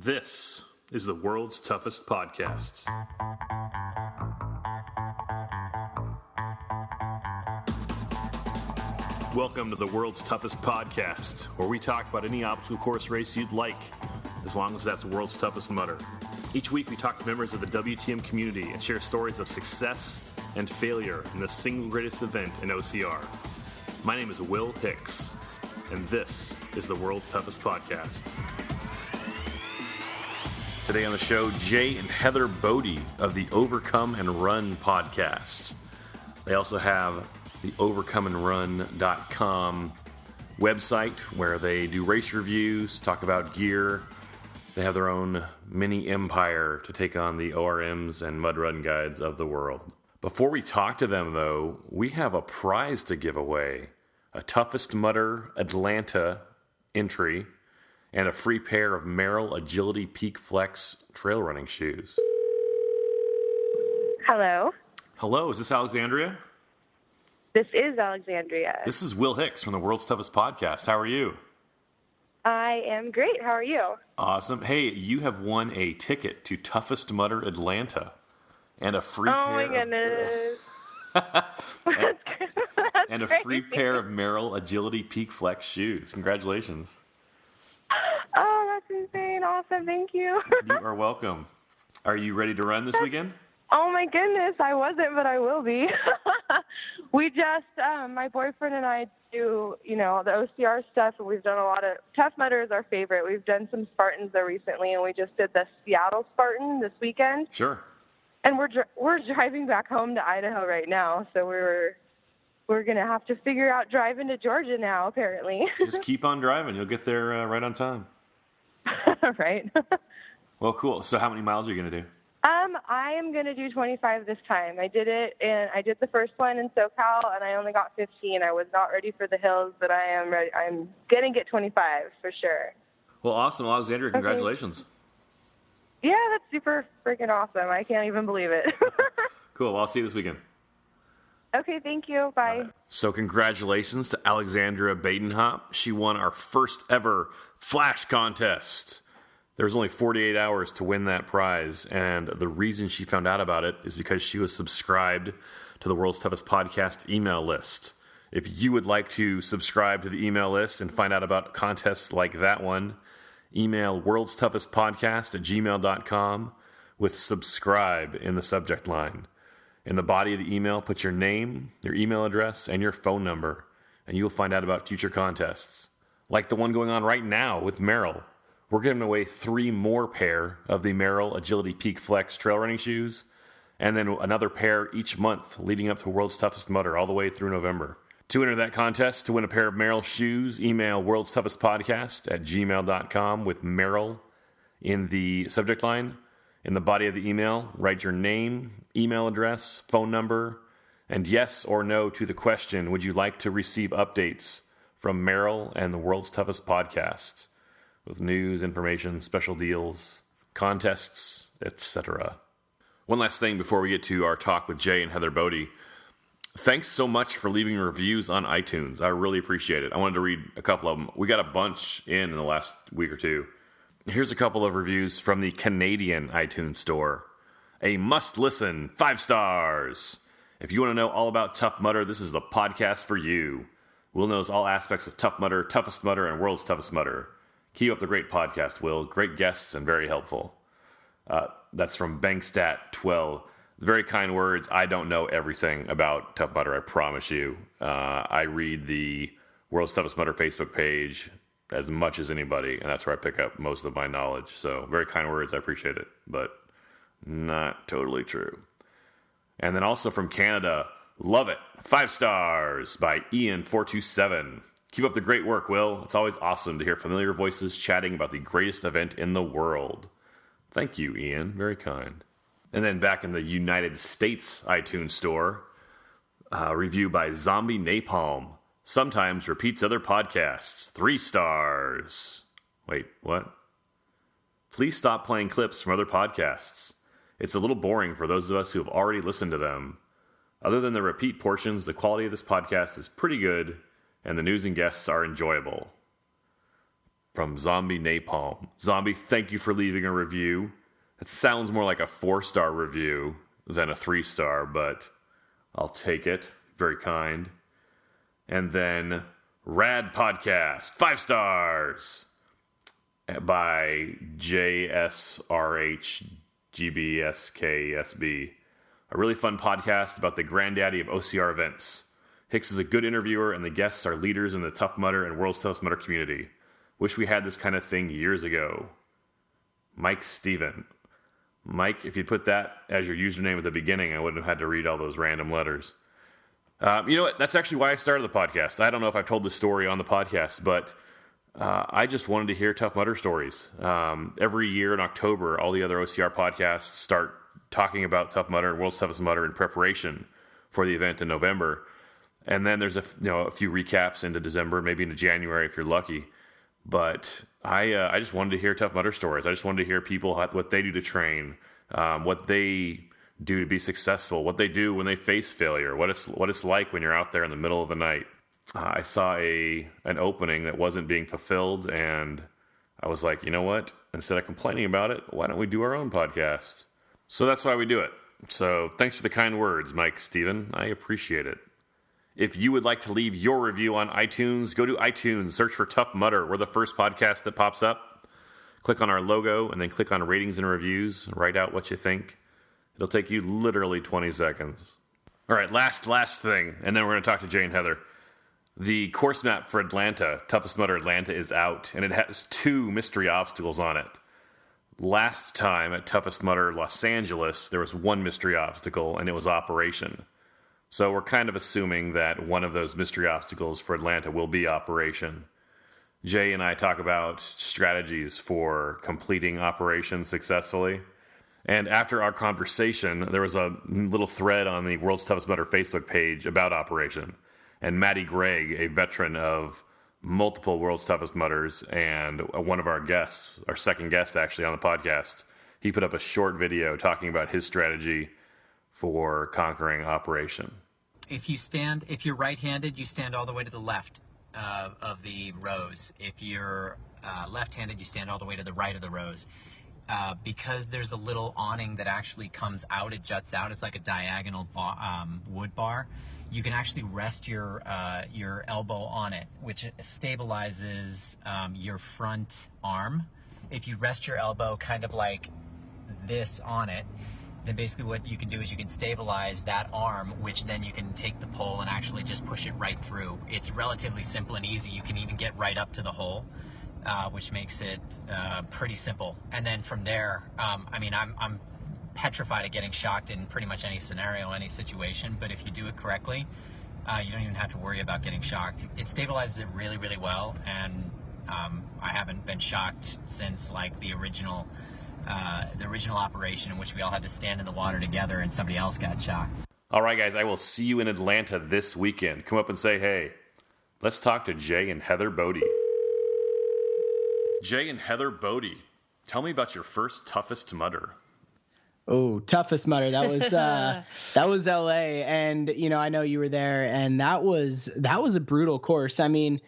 This is the world's toughest podcast. Welcome to the world's toughest podcast, where we talk about any obstacle course race you'd like, as long as that's world's toughest mudder. Each week we talk to members of the WTM community and share stories of success and failure in the single greatest event in OCR. My name is Will Hicks, and this is the world's toughest podcast. Today on the show, Jay and Heather Bode of the Overcome and Run podcast. They also have the overcomeandrun.com website where they do race reviews, talk about gear. They have their own mini empire to take on the ORMs and mud run guides of the world. Before we talk to them, though, we have a prize to give away. A Toughest Mudder Atlanta entry and a free pair of Merrell Agility Peak Flex trail running shoes. Hello. Hello, is this Alexandria? This is Alexandria. This is Will Hicks from the World's Toughest Podcast. How are you? I am great. How are you? Awesome. Hey, you have won a ticket to Toughest Mudder Atlanta and a free my goodness. and a free pair of Merrell Agility Peak Flex shoes. Congratulations. Oh, that's insane. Awesome. Thank you. You are welcome. Are you ready to run this weekend? Oh, my goodness. I wasn't, but I will be. We just, my boyfriend and I do, the OCR stuff, and we've done a lot of, Tough Mudder is our favorite. We've done some Spartans there recently, and we just did the Seattle Spartan this weekend. Sure. And we're driving back home to Idaho right now, so we're going to have to figure out driving to Georgia now, apparently. Just keep on driving. You'll get there right on time. Right. Well, cool. So how many miles are you going to do? I am going to do 25 this time. I did it, and I did the first one in SoCal, and I only got 15. I was not ready for the hills, but I am ready. I'm going to get 25 for sure. Well, awesome. Alexandria, congratulations. Okay. Yeah, that's super freaking awesome. I can't even believe it. Cool. Well, I'll see you this weekend. Okay, thank you. Bye. Right. So congratulations to Alexandria Badenhop. She won our first ever Flash contest. There's only 48 hours to win that prize, and the reason she found out about it is because she was subscribed to the World's Toughest Podcast email list. If you would like to subscribe to the email list and find out about contests like that one, email worldstoughestpodcast@gmail.com with subscribe in the subject line. In the body of the email, put your name, your email address, and your phone number, and you'll find out about future contests. Like the one going on right now with Merrell. We're giving away 3 more pair of the Merrell Agility Peak Flex trail running shoes, and then another pair each month leading up to World's Toughest Mudder all the way through November. To enter that contest, to win a pair of Merrell shoes, email worldstoughestpodcast@gmail.com with Merrell in the subject line. In the body of the email, write your name, email address, phone number, and yes or no to the question, would you like to receive updates from Merrell and the World's Toughest Podcast with news, information, special deals, contests, etc. One last thing before we get to our talk with Jay and Heather Bode. Thanks so much for leaving reviews on iTunes. I really appreciate it. I wanted to read a couple of them. We got a bunch in the last week or two. Here's a couple of reviews from the Canadian iTunes store. A must-listen, 5 stars. If you want to know all about Tough Mudder, this is the podcast for you. Will knows all aspects of Tough Mudder, Toughest Mudder, and World's Toughest Mudder. Keep up the great podcast, Will. Great guests and very helpful. That's from Bankstat12. Very kind words. I don't know everything about Tough Mudder, I promise you. I read the World's Toughest Mudder Facebook page as much as anybody, and that's where I pick up most of my knowledge. So very kind words. I appreciate it, but not totally true. And then also from Canada, love it. 5 stars by Ian427. Keep up the great work, Will. It's always awesome to hear familiar voices chatting about the greatest event in the world. Thank you, Ian. Very kind. And then back in the United States iTunes store, review by Zombie Napalm. Sometimes repeats other podcasts. 3 stars. Wait, what? Please stop playing clips from other podcasts. It's a little boring for those of us who have already listened to them. Other than the repeat portions, the quality of this podcast is pretty good, and the news and guests are enjoyable. from Zombie Napalm. Zombie, thank you for leaving a review. It sounds more like a 4-star review than a 3-star, but I'll take it. Very kind. And then Rad Podcast, 5 stars by JSRHGBSKSB. A really fun podcast about the granddaddy of OCR events. Hicks is a good interviewer, and the guests are leaders in the Tough Mudder and World's Toughest Mudder community. Wish we had this kind of thing years ago. Mike Steven. Mike, if you put that as your username at the beginning, I wouldn't have had to read all those random letters. You know what? That's actually why I started the podcast. I don't know if I've told this story on the podcast, but I just wanted to hear Tough Mudder stories. Every year in October, all the other OCR podcasts start talking about Tough Mudder and World's Toughest Mudder in preparation for the event in November. And then there's a few recaps into December, maybe into January if you're lucky. But I just wanted to hear Tough Mudder stories. I just wanted to hear people, what they do to train, what they do to be successful, what they do when they face failure, what it's like when you're out there in the middle of the night. I saw an opening that wasn't being fulfilled, and I was like, you know what? Instead of complaining about it, why don't we do our own podcast? So that's why we do it. So thanks for the kind words, Mike Steven. I appreciate it. If you would like to leave your review on iTunes, go to iTunes, search for Tough Mudder. We're the first podcast that pops up. Click on our logo, and then click on ratings and reviews. Write out what you think. It'll take you literally 20 seconds. All right, last thing, and then we're going to talk to Jay and Heather. The course map for Atlanta, Toughest Mudder Atlanta, is out, and it has 2 mystery obstacles on it. Last time at Toughest Mudder Los Angeles, there was 1 mystery obstacle, and it was Operation. So we're kind of assuming that one of those mystery obstacles for Atlanta will be Operation. Jay and I talk about strategies for completing Operation successfully. And after our conversation, there was a little thread on the World's Toughest Mudder Facebook page about Operation. And Matty Gregg, a veteran of multiple World's Toughest Mudders, and one of our guests, our second guest actually on the podcast, he put up a short video talking about his strategy for conquering Operation. If you're right-handed, you stand all the way to the left of the rows. If you're left-handed, you stand all the way to the right of the rows. Because there's a little awning that actually comes out, it juts out, it's like a diagonal wood bar. You can actually rest your elbow on it, which stabilizes your front arm. If you rest your elbow kind of like this on it, then basically what you can do is you can stabilize that arm, which then you can take the pole and actually just push it right through. It's relatively simple and easy. You can even get right up to the hole, which makes it pretty simple. And then from there, I'm petrified of getting shocked in pretty much any scenario, any situation, but if you do it correctly, you don't even have to worry about getting shocked. It stabilizes it really, really well, and I haven't been shocked since like the original operation in which we all had to stand in the water together and somebody else got shocked. All right, guys, I will see you in Atlanta this weekend. Come up and say hey. Let's talk to Jay and Heather Bode. Jay and Heather Bode, tell me about your first Toughest Mudder. Oh, Toughest Mudder. That was LA, and I know you were there, and that was a brutal course. I mean,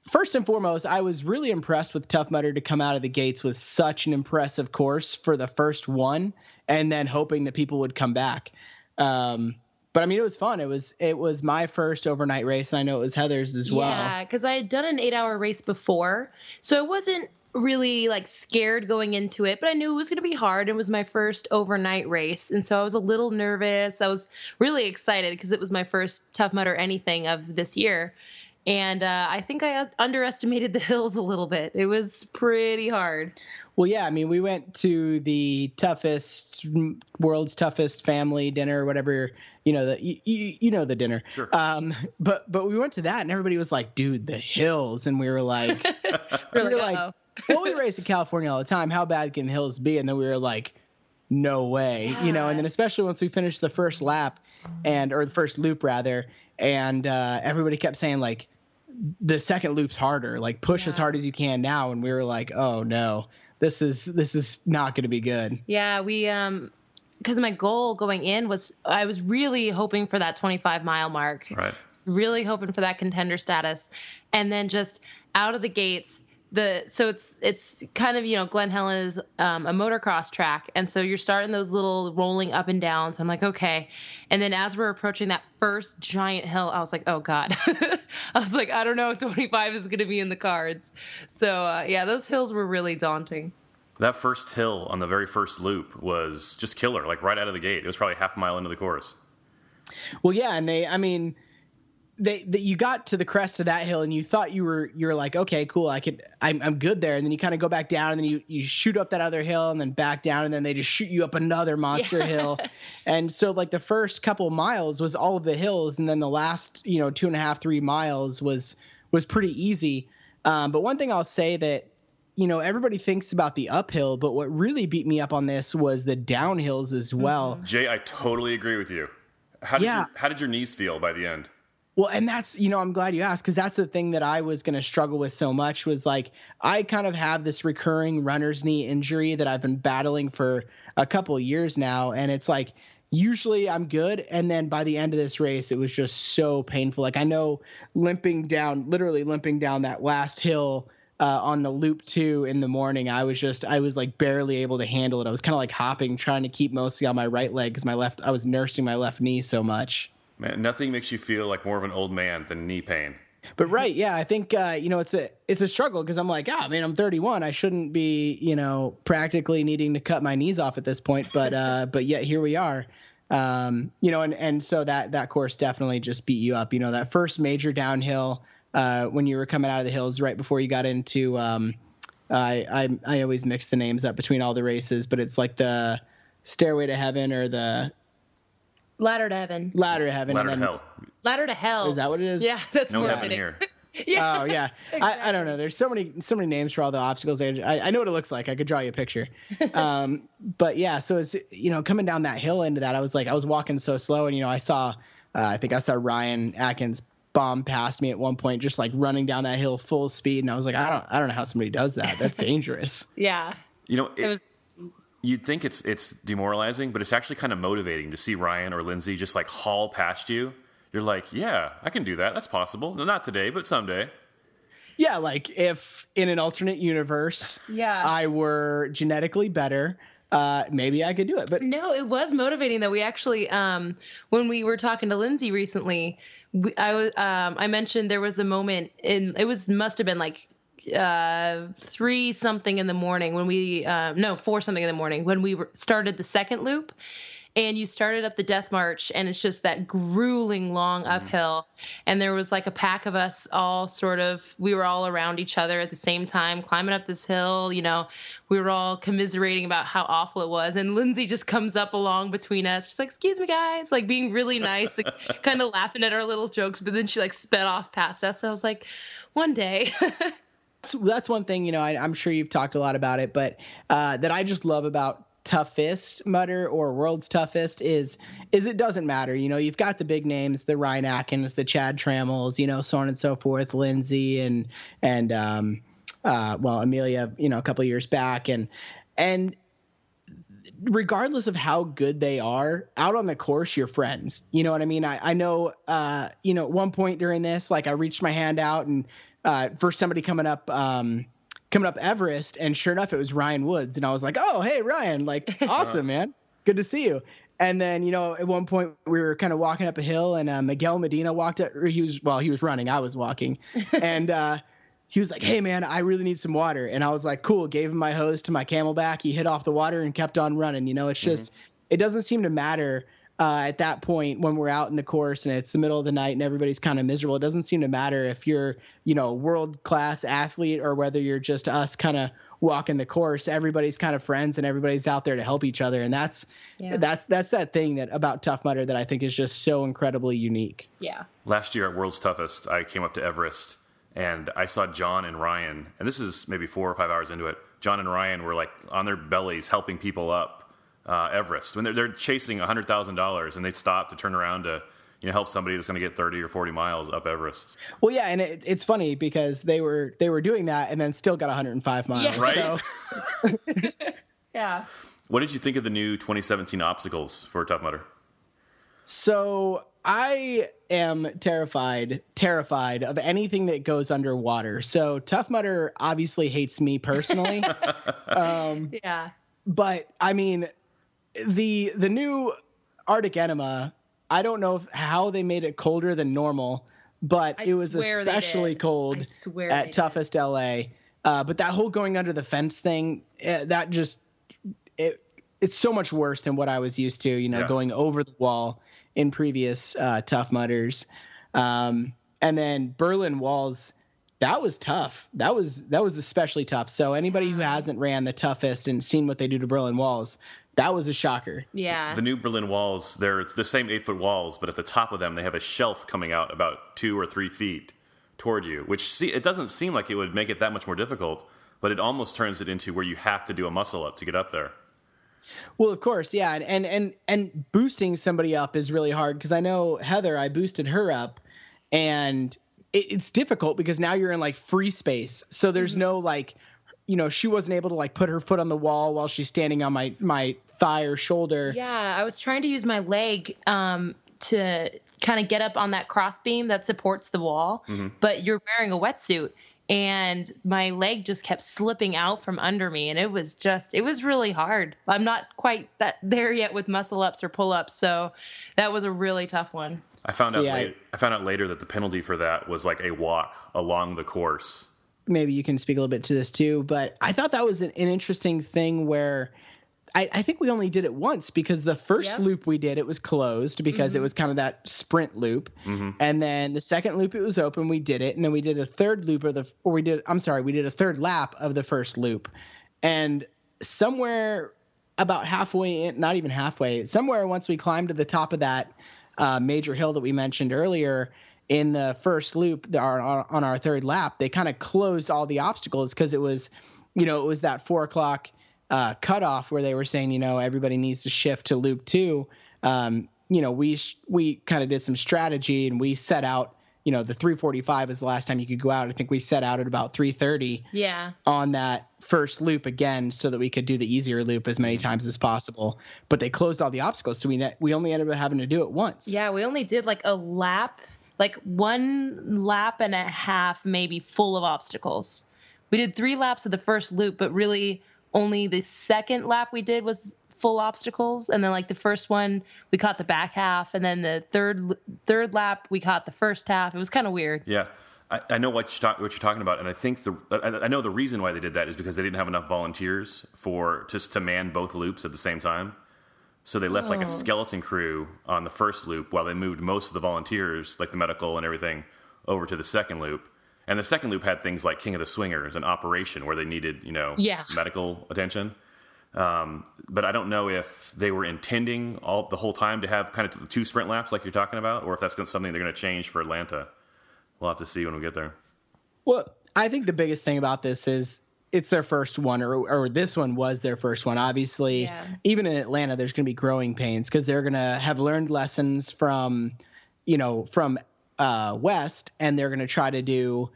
first and foremost, I was really impressed with Tough Mudder to come out of the gates with such an impressive course for the first one, and then hoping that people would come back. But I mean, it was fun. It was my first overnight race, and I know it was Heather's as well. Yeah, because I had done an 8-hour race before, so I wasn't really like scared going into it, but I knew it was going to be hard. It was my first overnight race, and so I was a little nervous. I was really excited because it was my first Tough Mudder anything of this year. And I think I underestimated the hills a little bit. It was pretty hard. Well, yeah, I mean, we went to the world's toughest family dinner, whatever, the dinner. Sure. But we went to that, and everybody was like, dude, the hills. And we were like, well, we race in California all the time. How bad can the hills be? And then we were like, no way, and then especially once we finished the first lap or the first loop rather. And everybody kept saying like, the second loop's harder, like push as hard as you can now. And we were like, oh no, this is not going to be good. Yeah. because my goal going in was I was really hoping for that 25-mile mark. Right. Really hoping for that contender status. And then just out of the gates, so it's kind of, Glen Helen is a motocross track. And so you're starting those little rolling up and downs. I'm like, okay. And then as we're approaching that first giant hill, I was like, oh God. I was like, I don't know if 25 is going to be in the cards. So yeah, those hills were really daunting. That first hill on the very first loop was just killer, like right out of the gate. It was probably half a mile into the course. Well, yeah. And you got to the crest of that hill and you thought you're like, okay, cool. I'm good there. And then you kind of go back down and then you shoot up that other hill and then back down. And then they just shoot you up another monster hill. And so like the first couple of miles was all of the hills. And then the last, 2.5, 3 miles was pretty easy. But one thing I'll say that, everybody thinks about the uphill, but what really beat me up on this was the downhills as well. Jay, I totally agree with you. How did your knees feel by the end? Well, and that's, I'm glad you asked, because that's the thing that I was going to struggle with so much was like, I kind of have this recurring runner's knee injury that I've been battling for a couple of years now. And it's like, usually I'm good. And then by the end of this race, it was just so painful. Like I know literally limping down that last hill on the loop 2 in the morning, I was like barely able to handle it. I was kind of like hopping, trying to keep mostly on my right leg because I was nursing my left knee so much. Man, nothing makes you feel like more of an old man than knee pain. But right, yeah, I think it's a struggle because I'm like, I'm 31. I shouldn't be, practically needing to cut my knees off at this point. But yet here we are. And so that course definitely just beat you up. That first major downhill when you were coming out of the hills right before you got into I always mix the names up between all the races, but it's like the Stairway to Heaven or the Ladder to Heaven. Ladder to Hell. Ladder to Hell. Is that what it is? Yeah, that's no more heaven fitting. here. Yeah. Oh yeah. Exactly. I don't know. There's so many names for all the obstacles. I know what it looks like. I could draw you a picture. But yeah, so it's coming down that hill into that, I was walking so slow, and I saw Ryan Atkins bomb past me at one point, just like running down that hill full speed, and I was like, I don't know how somebody does that. That's dangerous. Yeah. You'd think it's demoralizing, but it's actually kind of motivating to see Ryan or Lindsay just like haul past you. You're like, yeah, I can do that. That's possible. Not today, but someday. Yeah, like if in an alternate universe, I were genetically better, maybe I could do it. But no, it was motivating though. We actually, when we were talking to Lindsay recently, I mentioned there was a moment must have been like 3 something in the morning when 4 something in the morning when we started the second loop, and you started up the death march, and it's just that grueling long uphill, and there was like a pack of us we were all around each other at the same time climbing up this hill. We were all commiserating about how awful it was, and Lindsay just comes up along between us. She's like, excuse me guys, like being really nice, like, kind of laughing at our little jokes, but then she like sped off past us. So I was like, one day. That's one thing, I'm sure you've talked a lot about it, but that I just love about Toughest Mudder or World's Toughest is it doesn't matter. You've got the big names, the Ryan Atkins, the Chad Trammels, so on and so forth, Lindsay and Amelia, a couple of years back. And regardless of how good they are, out on the course, you're friends. You know what I mean? I know, at one point during this, like I reached my hand out and for somebody coming up Everest, and sure enough, it was Ryan Woods. And I was like, oh, hey, Ryan, like, awesome, man. Good to see you. And then, at one point we were kind of walking up a hill, and Miguel Medina walked up. He was running. I was walking. And he was like, hey, man, I really need some water. And I was like, cool. Gave him my hose to my Camelback. He hit off the water and kept on running. It's just it doesn't seem to matter at that point when we're out in the course and it's the middle of the night and everybody's kind of miserable. It doesn't seem to matter if you're, a world-class athlete or whether you're just us kind of walking the course. Everybody's kind of friends and everybody's out there to help each other. And that's that thing about Tough Mudder that I think is just so incredibly unique. Yeah. Last year at World's Toughest, I came up to Everest and I saw John and Ryan, and this is maybe 4 or 5 hours into it. John and Ryan were like on their bellies helping people up Everest when they're chasing $100,000 and they stop to turn around to help somebody that's going to get 30 or 40 miles up Everest. Well, yeah, and it's funny because they were doing that and then still got 105 miles. Yes. Right? So. Yeah. What did you think of the new 2017 obstacles for Tough Mudder? So I am terrified of anything that goes underwater. So Tough Mudder obviously hates me personally. Yeah. But I mean, the new Arctic Enema, I don't know how they made it colder than normal, but it was especially cold at Toughest LA. But that whole going under the fence thing, that just it's so much worse than what I was used to, going over the wall in previous Tough Mudders. And then Berlin Walls, that was tough. That was especially tough. So anybody who hasn't ran the toughest and seen what they do to Berlin Walls, that was a shocker. Yeah. The new Berlin Walls, they're the same 8-foot walls, but at the top of them, they have a shelf coming out about 2 or 3 feet toward you, which it doesn't seem like it would make it that much more difficult, but it almost turns it into where you have to do a muscle up to get up there. Well, of course, yeah, and boosting somebody up is really hard, because I know Heather, I boosted her up, and it's difficult because now you're in like free space, so there's no like, she wasn't able to like put her foot on the wall while she's standing on my thigh or shoulder. Yeah, I was trying to use my leg to kind of get up on that crossbeam that supports the wall, but you're wearing a wetsuit. And my leg just kept slipping out from under me. And it was really hard. I'm not quite there yet with muscle ups or pull ups. So that was a really tough one. I found out later that the penalty for that was like a walk along the course. Maybe you can speak a little bit to this too, but I thought that was an interesting thing where I think we only did it once, because the first loop we did, it was closed because it was kind of that sprint loop. And then the second loop, it was open. We did it. And then we did a third loop we did a third lap of the first loop. And somewhere about halfway in, not even halfway, somewhere once we climbed to the top of that major hill that we mentioned earlier in the first loop on our third lap, they kind of closed all the obstacles, because it was, it was that 4 o'clock cutoff where they were saying, everybody needs to shift to loop 2. We kind of did some strategy, and we set out, the 3:45 is the last time you could go out. I think we set out at about 3:30 on that first loop again, so that we could do the easier loop as many times as possible. But they closed all the obstacles, so we only ended up having to do it once. Yeah, we only did like a lap, like 1 lap and a half, maybe, full of obstacles. We did 3 laps of the first loop, but really only the second lap we did was full obstacles. And then like the first one, we caught the back half. And then the third lap, we caught the first half. It was kind of weird. Yeah. I know what you're talking about. And I think I know the reason why they did that is because they didn't have enough volunteers to man both loops at the same time. So they left like a skeleton crew on the first loop while they moved most of the volunteers, like the medical and everything, over to the second loop. And the second loop had things like King of the Swingers and Operation, where they needed, medical attention. But I don't know if they were intending the whole time to have kind of the 2 sprint laps like you're talking about, or if that's something they're going to change for Atlanta. We'll have to see when we get there. Well, I think the biggest thing about this is it's their first one, or this one was their first one. Obviously, even in Atlanta, there's going to be growing pains, because they're going to have learned lessons from West, and they're going to try to do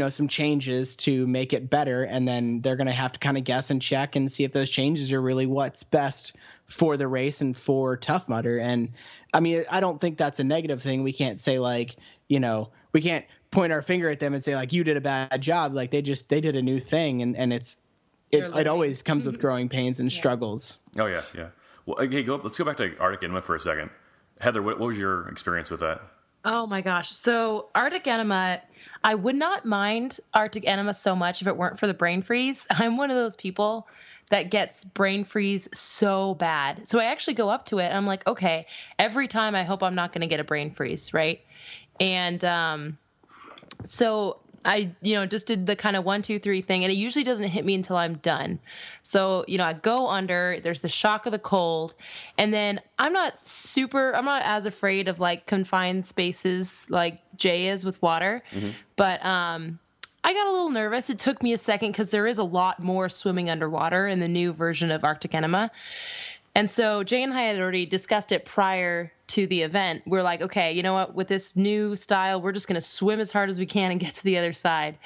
some changes to make it better, and then they're going to have to kind of guess and check and see if those changes are really what's best for the race and for Tough Mudder. And I mean, I don't think that's a negative thing. We can't say like, we can't point our finger at them and say like, you did a bad job. Like they did a new thing, and it always comes with growing pains and struggles. Oh yeah. Well, okay, let's go back to Arctic Enema for a second. Heather, what was your experience with that? Oh my gosh. So Arctic Enema, I would not mind Arctic Enema so much if it weren't for the brain freeze. I'm one of those people that gets brain freeze so bad. So I actually go up to it and I'm like, okay, every time I hope I'm not going to get a brain freeze, right? And so I, just did the kind of 1, 2, 3 thing, and it usually doesn't hit me until I'm done. So, I go under, there's the shock of the cold, and then I'm not as afraid of like confined spaces like Jay is with water, but I got a little nervous. It took me a second because there is a lot more swimming underwater in the new version of Arctic Enema. And so Jay and I had already discussed it prior to the event. We're like, okay, you know what? With this new style, we're just going to swim as hard as we can and get to the other side.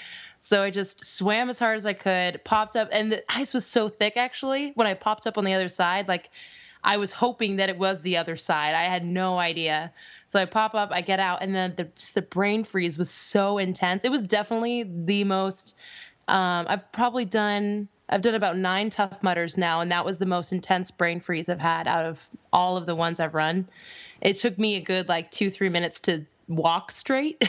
So I just swam as hard as I could, popped up, and the ice was so thick actually. When I popped up on the other side, like I was hoping that it was the other side. I had no idea. So I pop up, I get out, and then the brain freeze was so intense. It was definitely the most. I've done about 9 Tough Mudders now, and that was the most intense brain freeze I've had out of all of the ones I've run. It took me a good like 2-3 minutes to walk straight.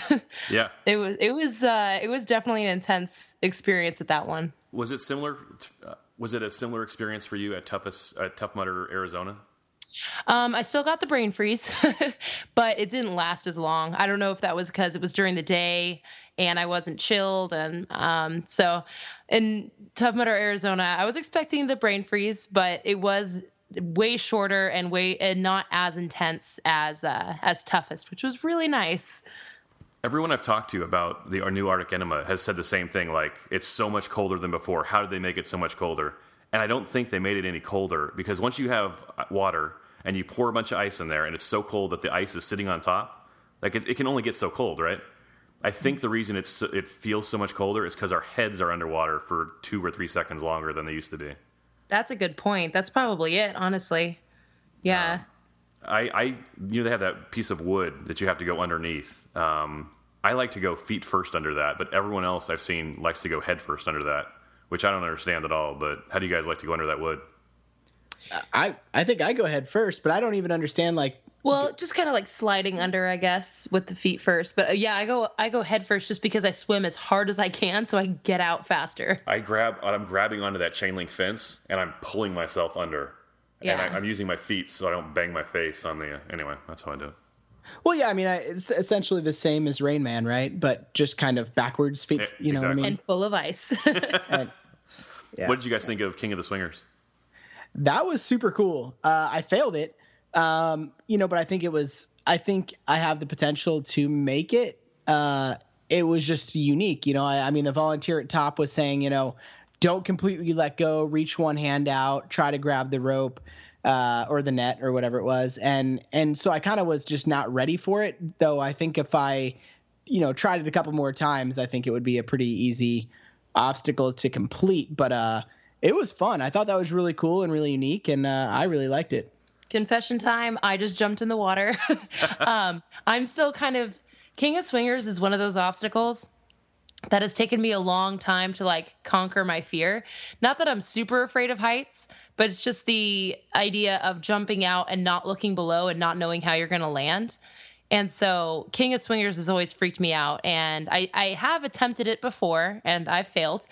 Yeah. It was definitely an intense experience at that one. Was it similar? Was it a similar experience for you at Tough Mudder, Arizona? I still got the brain freeze, but it didn't last as long. I don't know if that was because it was during the day and I wasn't chilled. And so in Tough Mudder, Arizona, I was expecting the brain freeze, but it was way shorter and not as intense as Toughest, which was really nice. Everyone I've talked to about our new Arctic Enema has said the same thing. Like, it's so much colder than before. How did they make it so much colder? And I don't think they made it any colder, because once you have water and you pour a bunch of ice in there and it's so cold that the ice is sitting on top, like it can only get so cold, right? I think the reason it feels so much colder is because our heads are underwater for 2 or 3 seconds longer than they used to be. That's a good point. That's probably it, honestly. Yeah. They have that piece of wood that you have to go underneath. I like to go feet first under that, but everyone else I've seen likes to go head first under that, which I don't understand at all. But how do you guys like to go under that wood? I think I go head first, but I don't even understand Well, just kind of like sliding under, I guess, with the feet first. But yeah, I go head first just because I swim as hard as I can so I can get out faster. I'm grabbing onto that chain link fence and I'm pulling myself under. Yeah. And I'm using my feet so I don't bang my face on the... Anyway, that's how I do it. Well, yeah, I mean, it's essentially the same as Rain Man, right? But just kind of backwards feet, you know what I mean? And full of ice. Yeah. What did you guys think of King of the Swingers? That was super cool. I failed it, but I think I have the potential to make it. It was just unique. I mean, the volunteer at top was saying, don't completely let go, reach one hand out, try to grab the rope, or the net or whatever it was. And so I kind of was just not ready for it, though. I think if I, tried it a couple more times, I think it would be a pretty easy obstacle to complete. But, it was fun. I thought that was really cool and really unique, and I really liked it. Confession time. I just jumped in the water. I'm still King of Swingers is one of those obstacles that has taken me a long time to conquer my fear. Not that I'm super afraid of heights, but it's just the idea of jumping out and not looking below and not knowing how you're going to land. And so King of Swingers has always freaked me out, and I have attempted it before and I failed.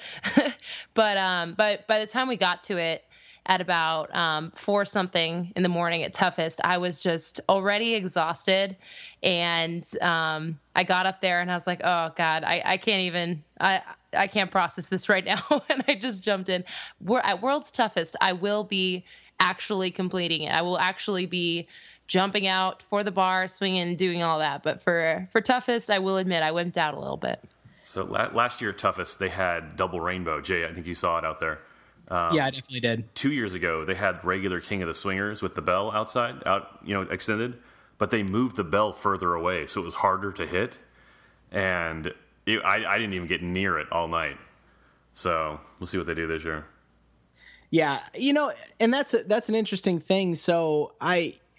But by the time we got to it at about 4 something in the morning at Toughest, I was just already exhausted. And I got up there and I was like, oh God, I can't even, I can't process this right now. And I just jumped in. We're at World's Toughest. I will be actually completing it. I will actually be jumping out for the bar, swinging, doing all that. But for Toughest, I will admit I wimped out a little bit. So last year at Toughest, they had double rainbow. Jay, I think you saw it out there. Yeah, I definitely did. 2 years ago, they had regular King of the Swingers with the bell extended, but they moved the bell further away, so it was harder to hit. And I didn't even get near it all night. So we'll see what they do this year. Yeah, and that's an interesting thing. So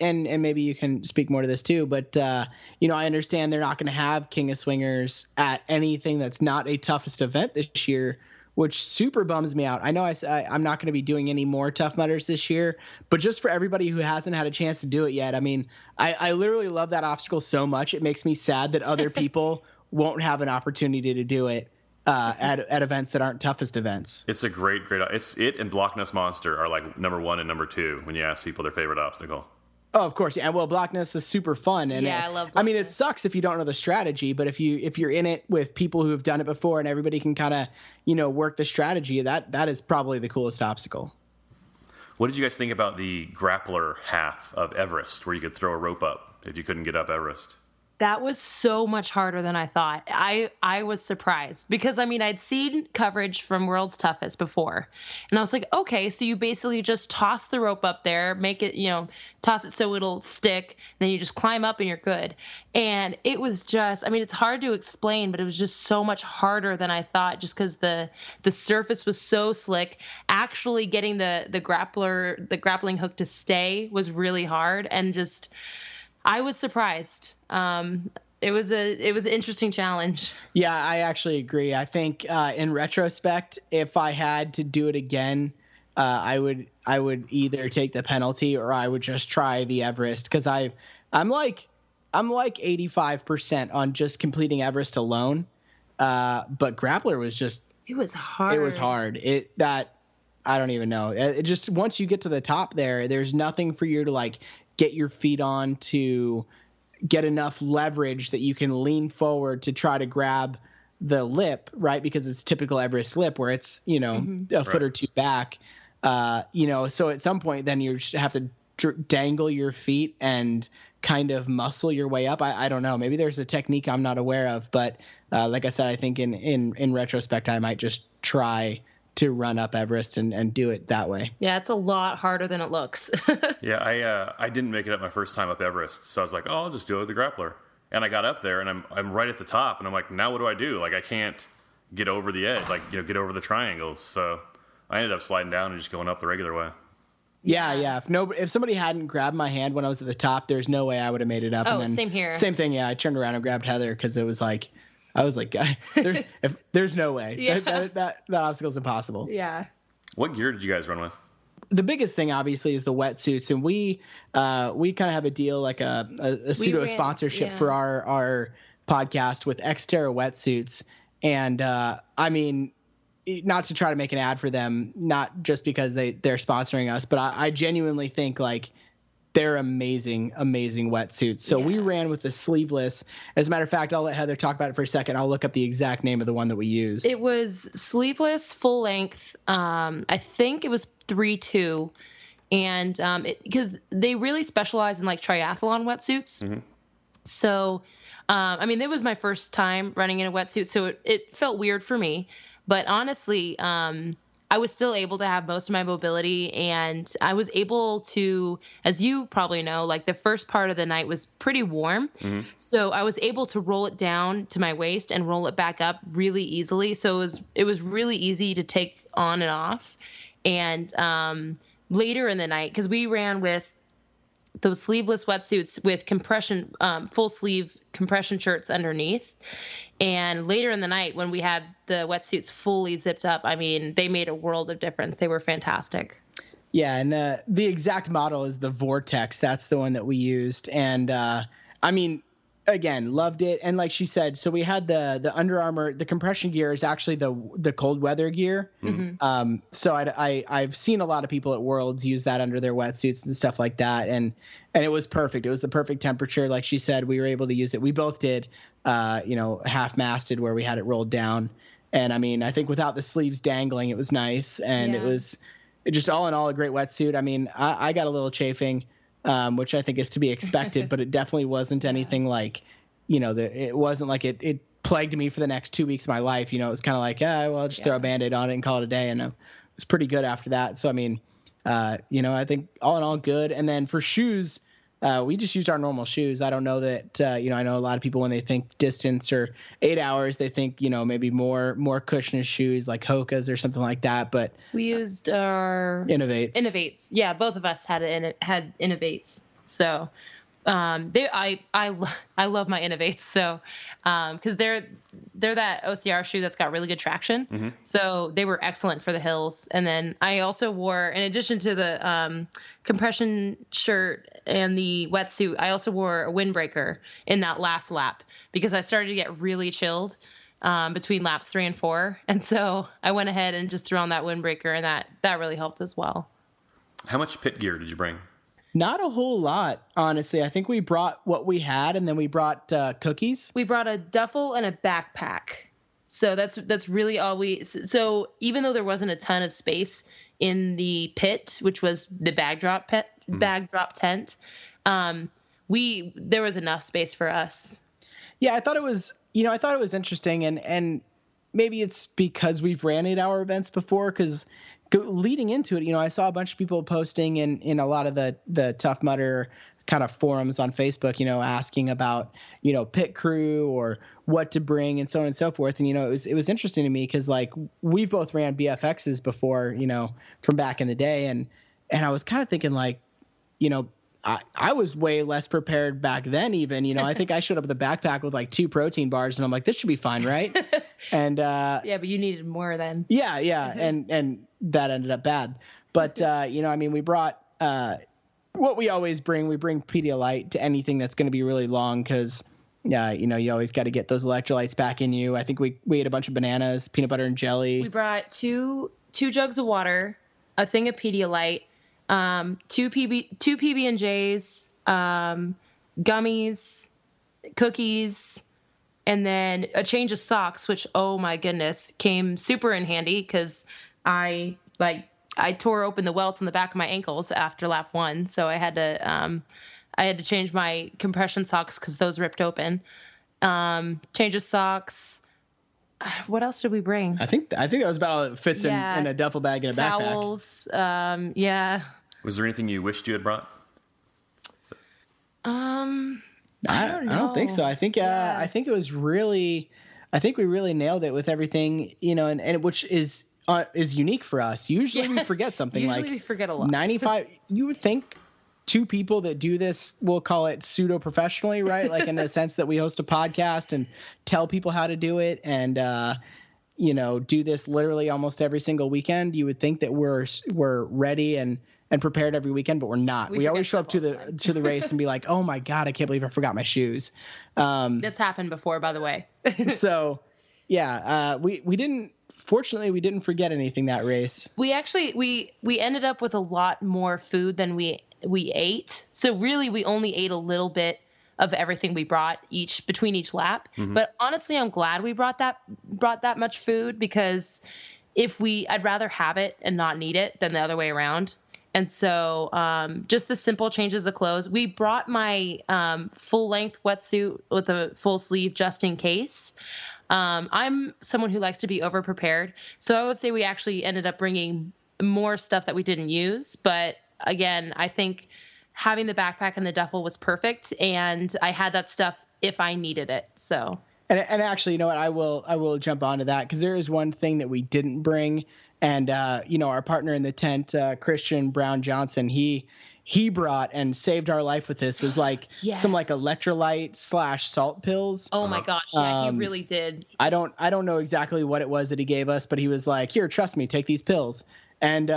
and maybe you can speak more to this too, but I understand they're not going to have King of Swingers at anything that's not a Toughest event this year, which super bums me out. I know I'm not going to be doing any more Tough Mudders this year, but just for everybody who hasn't had a chance to do it yet, I mean, I literally love that obstacle so much. It makes me sad that other people won't have an opportunity to do it at events that aren't Toughest events. It's a great. It and Block Ness Monster are like number 1 and number 2 when you ask people their favorite obstacle. Oh, of course, yeah. Well, Block Ness is super fun, and yeah, I love. I mean, it sucks if you don't know the strategy, but if you're in it with people who have done it before, and everybody can kind of work the strategy, that is probably the coolest obstacle. What did you guys think about the grappler half of Everest, where you could throw a rope up if you couldn't get up Everest? That was so much harder than I thought. I was surprised because, I mean, I'd seen coverage from World's Toughest before. And I was like, okay, so you basically just toss the rope up there, make it, toss it so it'll stick. Then you just climb up and you're good. And it was just, I mean, it's hard to explain, but it was just so much harder than I thought just because the surface was so slick. Actually getting the grappling hook to stay was really hard. And just, I was surprised. It was an interesting challenge. Yeah, I actually agree. I think in retrospect, if I had to do it again, I would either take the penalty or I would just try the Everest because I'm like 85% on just completing Everest alone. But grappler was just it was hard. It was hard. I don't even know. It just once you get to the top there's nothing for you to like get your feet on to get enough leverage that you can lean forward to try to grab the lip, right? Because it's typical Everest lip where it's, a foot or two back, so at some point then you just have to dangle your feet and kind of muscle your way up. I don't know. Maybe there's a technique I'm not aware of, but like I said, I think in retrospect, I might just try to run up Everest and do it that way. Yeah, it's a lot harder than it looks. Yeah, I didn't make it up my first time up Everest, so I was like, oh, I'll just do it with the grappler. And I got up there, and I'm right at the top, and I'm like, now what do I do? Like, I can't get over the edge, get over the triangles. So I ended up sliding down and just going up the regular way. Yeah. If somebody hadn't grabbed my hand when I was at the top, there's no way I would have made it up. Oh, and then, same here. Same thing. Yeah, I turned around and grabbed Heather because it was like, I was like, there's no way. Yeah. That obstacle's impossible. Yeah. What gear did you guys run with? The biggest thing, obviously, is the wetsuits, and we kind of have a deal, like a pseudo sponsorship for our podcast with Xterra wetsuits, and I mean, not to try to make an ad for them, not just because they're sponsoring us, but I genuinely think like they're amazing wetsuits. So we ran with the sleeveless. As a matter of fact, I'll let Heather talk about it for a second. I'll look up the exact name of the one that we used. It was sleeveless, full length. I think it was 3.2, and because they really specialize in like triathlon wetsuits. Mm-hmm. So, I mean, it was my first time running in a wetsuit, so it felt weird for me. But honestly, I was still able to have most of my mobility, and I was able to, as you probably know, like the first part of the night was pretty warm. Mm-hmm. So I was able to roll it down to my waist and roll it back up really easily. So it was really easy to take on and off. And later in the night, because we ran with those sleeveless wetsuits with compression, full sleeve compression shirts underneath. And later in the night, when we had the wetsuits fully zipped up, I mean, they made a world of difference. They were fantastic. Yeah, and the exact model is the Vortex. That's the one that we used. And I mean, again, loved it. And like she said, so we had the Under Armour, the compression gear is actually the cold weather gear. Mm-hmm. So I've seen a lot of people at Worlds use that under their wetsuits and stuff like that. And it was perfect. It was the perfect temperature. Like she said, we were able to use it. We both did, half masted where we had it rolled down. And I mean, I think without the sleeves dangling, it was nice. And it was just all in all a great wetsuit. I mean, I got a little chafing, which I think is to be expected, but it definitely wasn't anything like, it wasn't like it plagued me for the next 2 weeks of my life. It was kind of like, I'll just throw a Band-Aid on it and call it a day. And it was pretty good after that. So, I mean, I think all in all good. And then for shoes, we just used our normal shoes. I don't know that, I know a lot of people when they think distance or 8 hours, they think, maybe more cushioned shoes like Hoka's or something like that. But we used our Innovates. Yeah, both of us had Innovates. So I love my Innovates. So because they're that OCR shoe that's got really good traction. Mm-hmm. So they were excellent for the hills. And then I also wore, in addition to the compression shirt and the wetsuit, I also wore a windbreaker in that last lap because I started to get really chilled between laps 3 and 4. And so I went ahead and just threw on that windbreaker, and that really helped as well. How much pit gear did you bring? Not a whole lot, honestly. I think we brought what we had, and then we brought cookies. We brought a duffel and a backpack. So that's really all we. So even though there wasn't a ton of space in the pit, which was the bag drop tent, there was enough space for us. Yeah, I thought it was interesting, and maybe it's because we've ran 8-hour events before, because leading into it, I saw a bunch of people posting in a lot of the Tough Mudder kind of forums on Facebook, asking about, pit crew or what to bring and so on and so forth. And, it was interesting to me because, like, we've both ran BFXs before, from back in the day. And I was kind of thinking, like, I was way less prepared back then even, I think I showed up with a backpack with like 2 protein bars and I'm like, this should be fine, right? And yeah, but you needed more then. Yeah. And that ended up bad. But, we brought what we always bring. We bring Pedialyte to anything that's going to be really long because, you always got to get those electrolytes back in you. I think we ate a bunch of bananas, peanut butter and jelly. We brought two jugs of water, a thing of Pedialyte, two PB&Js, gummies, cookies, and then a change of socks, which, oh my goodness, came super in handy because I tore open the welts on the back of my ankles after lap 1. So I had to change my compression socks because those ripped open. Change of socks. What else did we bring? I think that was about all that fits in a duffel bag and a towels, backpack. Yeah. Was there anything you wished you had brought? I don't know. I don't think so. I think I think it was really, I think we really nailed it with everything, and which is unique for us. Usually we forget something. Usually we forget a lot. 95. You would think 2 people that do this, we'll call it pseudo professionally, right? Like in the sense that we host a podcast and tell people how to do it and, do this literally almost every single weekend. You would think that we're ready and prepared every weekend, but we're not. We always show up to the race and be like, oh my God, I can't believe I forgot my shoes. That's happened before, by the way. So yeah, fortunately we didn't forget anything that race. We actually, we ended up with a lot more food than we ate. So really we only ate a little bit of everything we brought between each lap. Mm-hmm. But honestly, I'm glad we brought that much food because I'd rather have it and not need it than the other way around. And so just the simple changes of clothes. We brought my full-length wetsuit with a full sleeve just in case. I'm someone who likes to be over-prepared. So I would say we actually ended up bringing more stuff that we didn't use. But again, I think having the backpack and the duffel was perfect. And I had that stuff if I needed it. So. And actually, you know what? I will jump onto that because there is one thing that we didn't bring. And, our partner in the tent, Christian Brown Johnson, he brought and saved our life with this was like some like electrolyte / salt pills. Oh my gosh. Yeah, he really did. I don't know exactly what it was that he gave us, but he was like, here, trust me, take these pills. And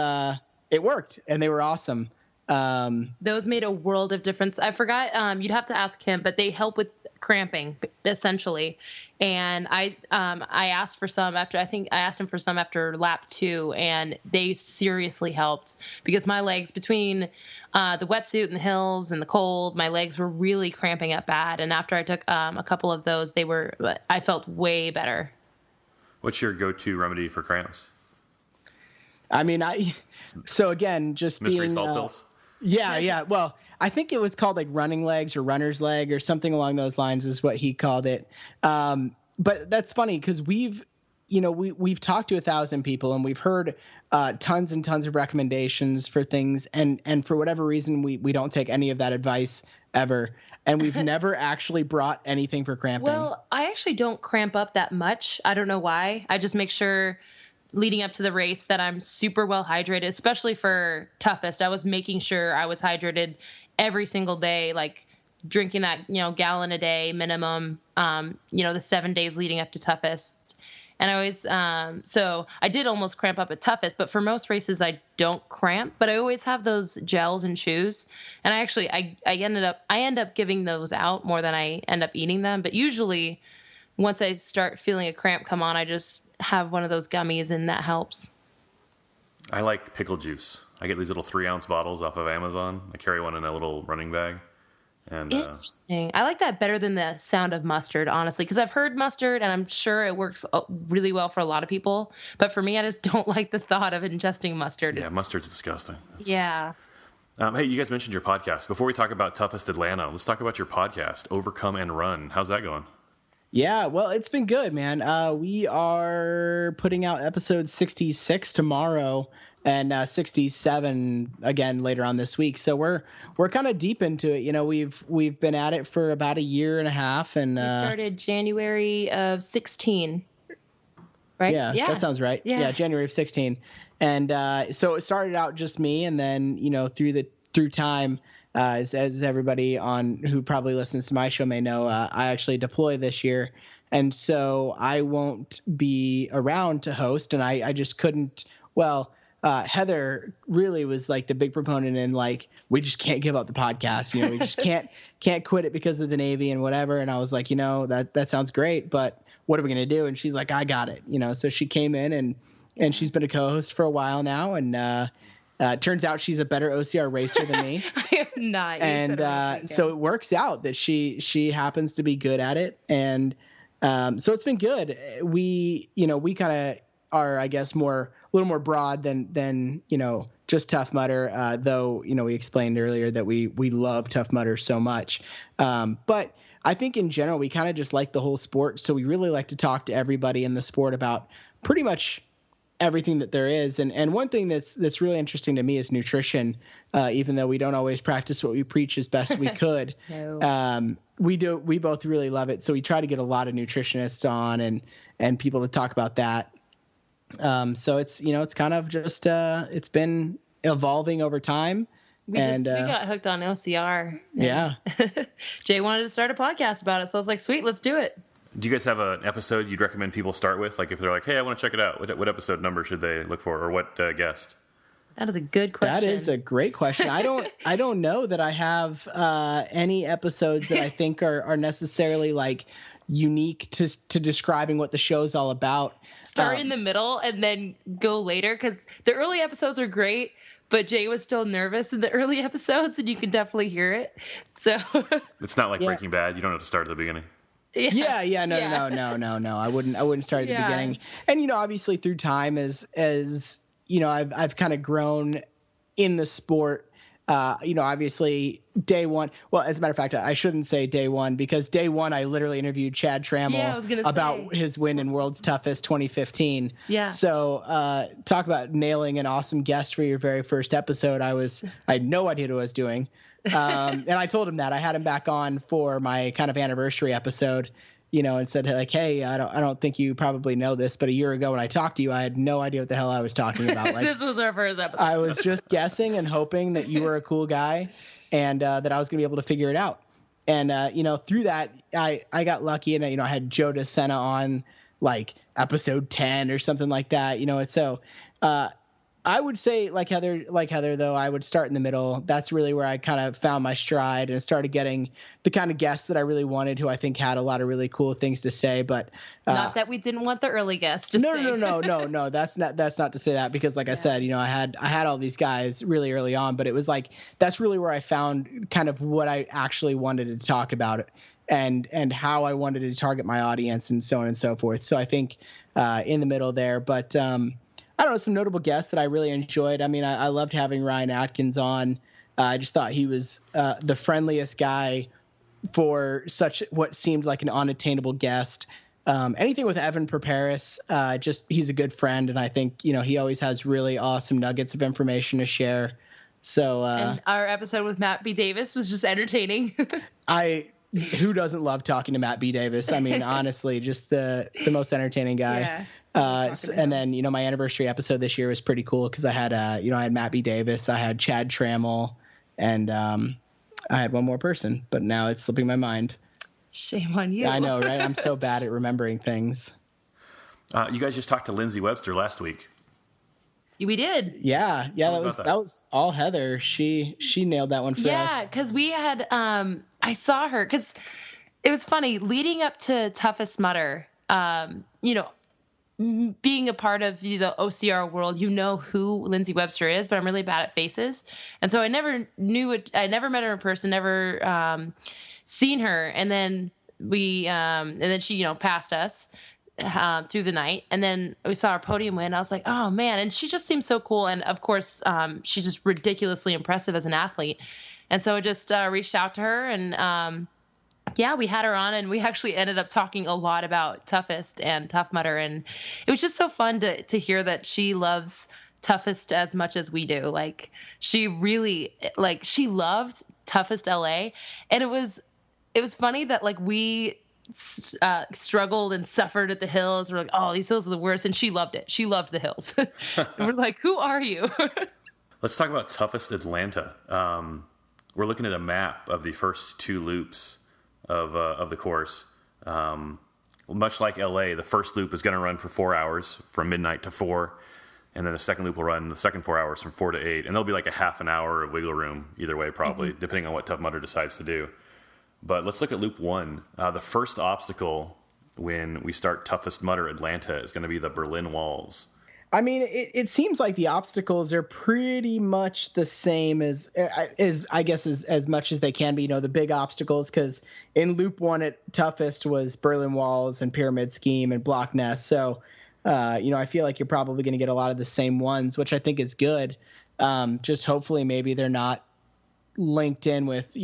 it worked and they were awesome. Those made a world of difference. I forgot, you'd have to ask him, but they help with cramping essentially. And I asked for some I asked him for some after lap 2 and they seriously helped because my legs between the wetsuit and the hills and the cold, my legs were really cramping up bad. And after I took a couple of those, I felt way better. What's your go-to remedy for cramps? I mean, so again, just mystery salt pills. Yeah. Well, I think it was called like running legs or runner's leg or something along those lines is what he called it. But that's funny because we've talked to 1,000 people and we've heard tons and tons of recommendations for things. And for whatever reason, we don't take any of that advice ever. And we've never actually brought anything for cramping. Well, I actually don't cramp up that much. I don't know why. I just make sure leading up to the race that I'm super well hydrated, especially for toughest. I was making sure I was hydrated every single day, like drinking that, gallon a day minimum, the 7 days leading up to toughest. And I always, so I did almost cramp up at toughest, but for most races, I don't cramp, but I always have those gels and chews. And I end up giving those out more than I end up eating them. But usually once I start feeling a cramp come on, I just have one of those gummies and that helps. I like pickle juice. I get these little 3-ounce bottles off of Amazon. I carry one in a little running bag. And interesting. I like that better than the sound of mustard, honestly, because I've heard mustard and I'm sure it works really well for a lot of people. But for me, I just don't like the thought of ingesting mustard. Yeah, mustard's disgusting. Yeah. Hey, you guys mentioned your podcast. Before we talk about Toughest Atlanta, let's talk about your podcast, Overcome and Run. How's that going? Yeah, well, it's been good, man. We are putting out episode 66 tomorrow and 67 again later on this week. So we're kind of deep into it. You know, we've been at it for about a year and a half, and we started January of 16. Right? Yeah, that sounds right. Yeah, January of 16. And so it started out just me, and then, you know, through time, as everybody on who probably listens to my show may know, I actually deploy this year. And so I won't be around to host, and I just couldn't. Well, Heather really was like the big proponent in like, we just can't give up the podcast. You know, we just can't quit it because of the Navy and whatever. And I was like, you know, that sounds great, but what are we going to do? And she's like, I got it. You know, so she came in and she's been a co-host for a while now. And turns out she's a better OCR racer than me. I am not. And so it works out that she happens to be good at it. And so it's been good. We kind of are, I guess, a little more broad than you know, just Tough Mudder, though, you know, we explained earlier that we love Tough Mudder so much. But I think in general, we kind of just like the whole sport. So we really like to talk to everybody in the sport about pretty much everything that there is. And one thing that's really interesting to me is nutrition, even though we don't always practice what we preach as best we could. No. We both really love it. So we try to get a lot of nutritionists on and people to talk about that. So it's, you know, it's kind of just, it's been evolving over time. We got hooked on OCR. Yeah. Jay wanted to start a podcast about it. So I was like, sweet, let's do it. Do you guys have an episode you'd recommend people start with? Like if they're like, hey, I want to check it out. What episode number should they look for, or what guest? That is a good question. That is a great question. I don't know that I have any episodes that I think are necessarily like unique to describing what the show's all about. Start in the middle and then go later, because the early episodes are great, but Jay was still nervous in the early episodes, and you can definitely hear it. So it's not like Breaking Bad. You don't have to start at the beginning. Yeah. No. I wouldn't start at the beginning. And, you know, obviously through time as you know, I've kind of grown in the sport. You know, obviously day one. Well, as a matter of fact, I shouldn't say day one, because day one I literally interviewed Chad Trammell about his win in World's Toughest 2015. Yeah. So talk about nailing an awesome guest for your very first episode. I had no idea what I was doing. And I told him that. I had him back on for my kind of anniversary episode, you know, and said like, hey, I don't think you probably know this, but a year ago when I talked to you, I had no idea what the hell I was talking about. Like, this was our first episode. I was just guessing and hoping that you were a cool guy and that I was going to be able to figure it out. And, you know, through that, I got lucky and, you know, I had Joe DeSena on like episode 10 or something like that, you know, and so I would say like Heather, though, I would start in the middle. That's really where I kind of found my stride and started getting the kind of guests that I really wanted, who I think had a lot of really cool things to say. But not that we didn't want the early guests. No. That's not to say that, because like I said, you know, I had all these guys really early on, but it was like, that's really where I found kind of what I actually wanted to talk about it and how I wanted to target my audience and so on and so forth. So I think in the middle there, but I don't know, some notable guests that I really enjoyed. I mean, I loved having Ryan Atkins on. I just thought he was the friendliest guy for such what seemed like an unattainable guest. Anything with Evan Perperis, just he's a good friend, and I think, you know, he always has really awesome nuggets of information to share. So and our episode with Matt B. Davis was just entertaining. Who doesn't love talking to Matt B. Davis? I mean, honestly, just the most entertaining guy. Yeah. And then, you know, my anniversary episode this year was pretty cool because I had I had Matt B. Davis, I had Chad Trammell, and I had one more person, but now it's slipping my mind. Shame on you. I know, right? I'm so bad at remembering things. You guys just talked to Lindsay Webster last week. We did. Yeah. That was all Heather. She nailed that one for us. Yeah, because we had I saw her because it was funny leading up to Toughest Mudder. You know, being a part of the OCR world, you know who Lindsay Webster is, but I'm really bad at faces, and so I never knew it. I never met her in person, never seen her, and then she, you know, passed us through the night, and then we saw our podium win. I was like, oh man, and she just seems so cool, and of course, she's just ridiculously impressive as an athlete, and so I just reached out to her and yeah, we had her on and we actually ended up talking a lot about Toughest and Tough Mudder. And it was just so fun to hear that she loves Toughest as much as we do. Like she really, like she loved Toughest LA. And it was funny that like we struggled and suffered at the hills. We're like, oh, these hills are the worst. And she loved it. She loved the hills. And we're like, who are you? Let's talk about Toughest Atlanta. We're looking at a map of the first 2 loops of the course. Much like LA, the first loop is going to run for 4 hours from midnight to 4, and then the second loop will run the second 4 hours from 4 to 8, and there'll be like a half an hour of wiggle room either way, probably, depending on what Tough Mudder decides to do. But let's look at loop 1. The first obstacle when we start Toughest Mudder Atlanta is going to be the Berlin Walls. I mean, it seems like the obstacles are pretty much the same as I guess as much as they can be. You know, the big obstacles, because in Loop 1 at Toughest was Berlin Walls and Pyramid Scheme and Block Nest. So, I feel like you're probably going to get a lot of the same ones, which I think is good. Just hopefully maybe they're not linked in with,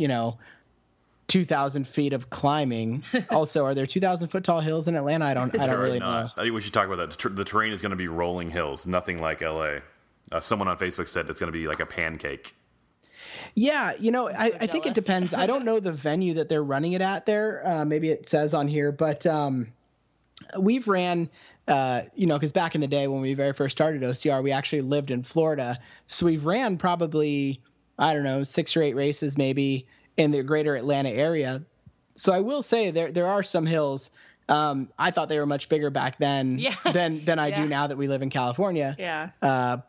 2,000 feet of climbing. Also, are there 2,000 foot tall hills in Atlanta? I don't really know. I think we should talk about that. The terrain is going to be rolling hills, nothing like LA. Someone on Facebook said it's going to be like a pancake. Yeah, I think it depends. I don't know the venue that they're running it at there. Maybe it says on here, but we've ran, because back in the day when we very first started OCR, we actually lived in Florida. So we've ran probably, 6 or 8 races maybe in the greater Atlanta area. So I will say there are some hills. I thought they were much bigger back then than I do now that we live in California. Yeah.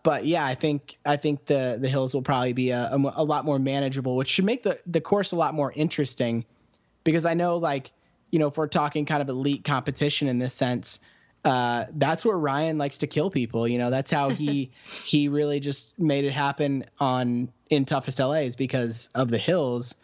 But yeah, I think the hills will probably be a lot more manageable, which should make the course a lot more interesting, because I know, like, if we're talking kind of elite competition in this sense, that's where Ryan likes to kill people. That's how he really just made it happen in Toughest LA, is because of the hills.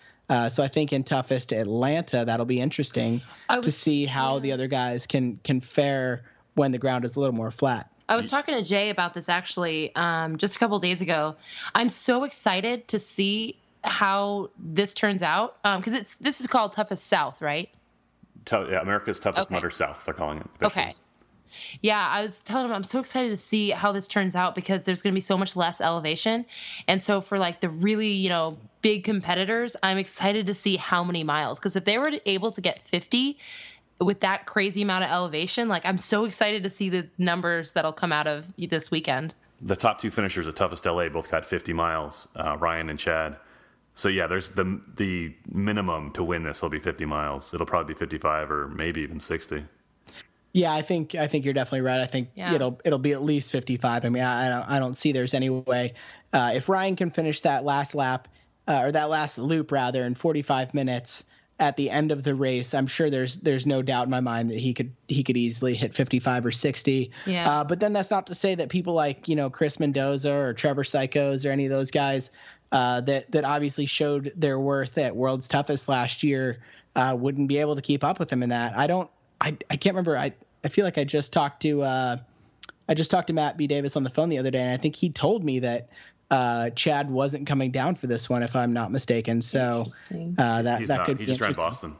So I think in Toughest Atlanta, that'll be interesting to see how the other guys can fare when the ground is a little more flat. I was talking to Jay about this actually just a couple of days ago. I'm so excited to see how this turns out, because this is called Toughest South, right? Yeah, America's Toughest Mudder South, they're calling it officially. Okay. Yeah, I was telling him I'm so excited to see how this turns out, because there's going to be so much less elevation. And so for like the really, big competitors, I'm excited to see how many miles, because if they were able to get 50 with that crazy amount of elevation, like I'm so excited to see the numbers that'll come out of this weekend. The top 2 finishers at Toughest LA both got 50 miles, Ryan and Chad. So yeah, there's the minimum to win this will be 50 miles. It'll probably be 55 or maybe even 60. Yeah, I think you're definitely right. I think it'll be at least 55. I mean, I don't see there's any way if Ryan can finish that last lap or that last loop rather in 45 minutes at the end of the race, I'm sure there's no doubt in my mind that he could easily hit 55 or 60. Yeah. But then that's not to say that people like Chris Mendoza or Trevor Psychos or any of those guys that obviously showed their worth at World's Toughest last year wouldn't be able to keep up with him in that. I can't remember. I feel like I just talked to Matt B. Davis on the phone the other day, and I think he told me that Chad wasn't coming down for this one, if I'm not mistaken. So that could be interesting. He just ran Boston.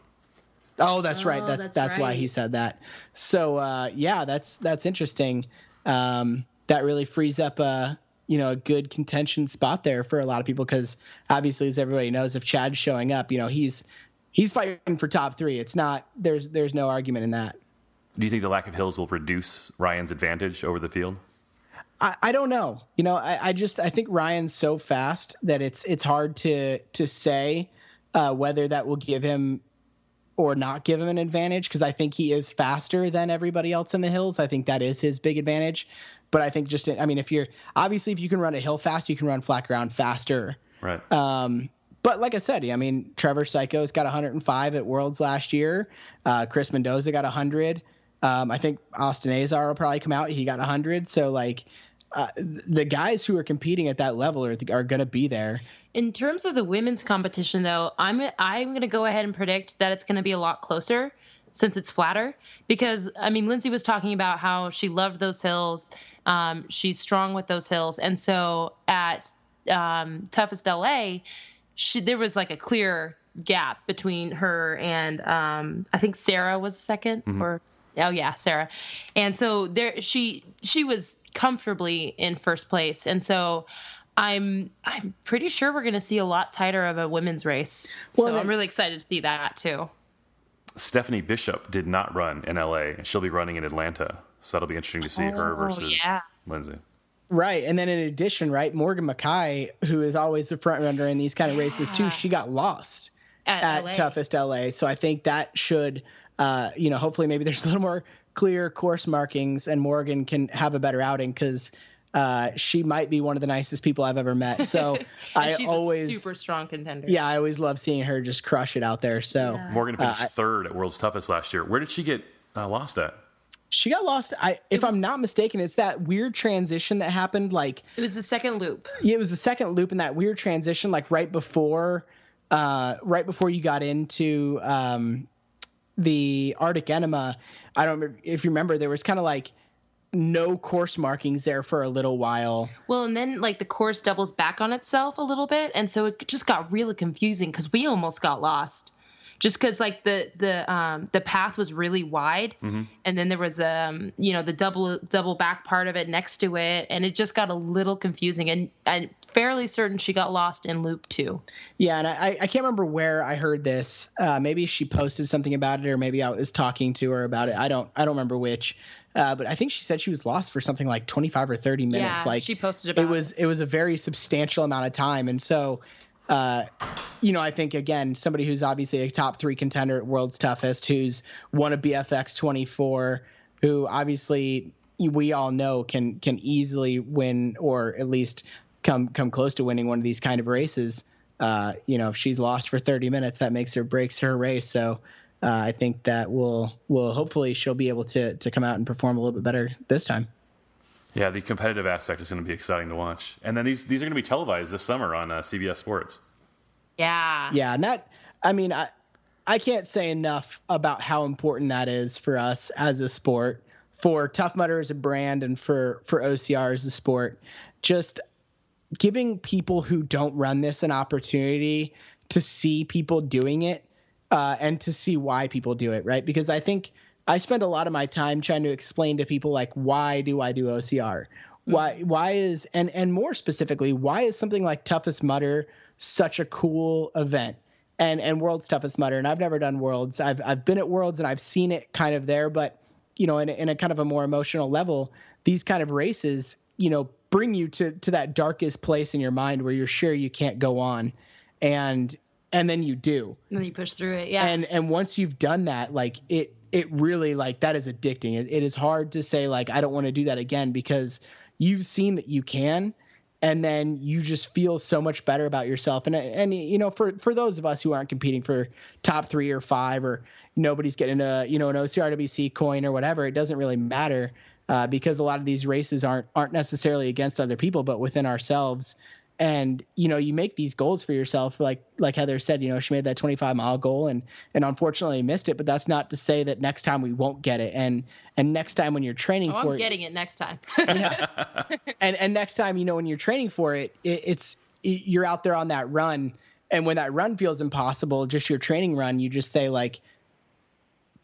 Oh, that's right. That's why he said that. So that's interesting. That really frees up a good contention spot there for a lot of people, because obviously, as everybody knows, if Chad's showing up, he's fighting for top 3. It's not there's no argument in that. Do you think the lack of hills will reduce Ryan's advantage over the field? I don't know. I think Ryan's so fast that it's hard to say whether that will give him or not give him an advantage, because I think he is faster than everybody else in the hills. I think that is his big advantage. But I think if you can run a hill fast, you can run flat ground faster. Right. But like I said, Trevor Psycho's got 105 at Worlds last year. Chris Mendoza got 100. I think Austin Azar will probably come out. He got 100. So the guys who are competing at that level are going to be there. In terms of the women's competition, though, I'm going to go ahead and predict that it's going to be a lot closer since it's flatter. Because Lindsay was talking about how she loved those hills. She's strong with those hills, and so at Toughest LA, there was like a clear gap between her and I think Sarah was second Sarah. And so there she was comfortably in first place. And so I'm pretty sure we're going to see a lot tighter of a women's race. Well, so I'm really excited to see that too. Stephanie Bishop did not run in LA, and she'll be running in Atlanta. So that'll be interesting to see her versus Lindsay. Right. And then in addition, right, Morgan Mackay, who is always the front runner in these kind of races too, she got lost at Toughest LA. So I think that should, hopefully maybe there's a little more clear course markings and Morgan can have a better outing because she might be one of the nicest people I've ever met. So she's a super strong contender. Yeah, I always love seeing her just crush it out there. So Morgan finished third at World's Toughest last year. Where did she get lost at? She got lost. If I'm not mistaken, it's that weird transition that happened. Like it was the second loop. Yeah, it was the second loop in that weird transition, like right before you got into the Arctic Enema. I don't remember if you remember. There was kind of like no course markings there for a little while. Well, and then like the course doubles back on itself a little bit, and so it just got really confusing because we almost got lost. Just because like the path was really wide, and then there was the double back part of it next to it, and it just got a little confusing. And I'm fairly certain she got lost in loop 2. Yeah, and I can't remember where I heard this. Maybe she posted something about it, or maybe I was talking to her about it. I don't remember which. But I think she said she was lost for something like 25 or 30 minutes. Yeah, like she posted about it. It was a very substantial amount of time, and so. I think, again, somebody who's obviously a top 3 contender at World's Toughest, who's won a BFX 24, who obviously we all know can easily win or at least come close to winning one of these kind of races. If she's lost for 30 minutes, that makes or breaks her race. So I think that will hopefully she'll be able to come out and perform a little bit better this time. Yeah, the competitive aspect is going to be exciting to watch. And then these are going to be televised this summer on CBS Sports. Yeah. Yeah, and that, I can't say enough about how important that is for us as a sport, for Tough Mudder as a brand, and for OCR as a sport. Just giving people who don't run this an opportunity to see people doing it and to see why people do it, right? Because I think I spend a lot of my time trying to explain to people, like, why do I do OCR? Why is, and more specifically, why is something like Toughest Mudder such a cool event? And World's Toughest Mudder, and I've never done Worlds. I've been at Worlds and I've seen it kind of there, but in a kind of a more emotional level, these kind of races, bring you to that darkest place in your mind where you're sure you can't go on, and then you do. And then you push through it, yeah. And once you've done that, like it really, like, that is addicting. It is hard to say, like, I don't want to do that again, because you've seen that you can, and then you just feel so much better about yourself. And for those of us who aren't competing for top 3 or 5, or nobody's getting an OCRWC coin or whatever, it doesn't really matter, because a lot of these races aren't necessarily against other people, but within ourselves. And, you make these goals for yourself. Like Heather said, she made that 25-mile goal and unfortunately missed it, but that's not to say that next time we won't get it. And next time when you're training for it. I'm getting it next time. Yeah. And next time, when you're training for it, you're out there on that run. And when that run feels impossible, just your training run, you just say, like,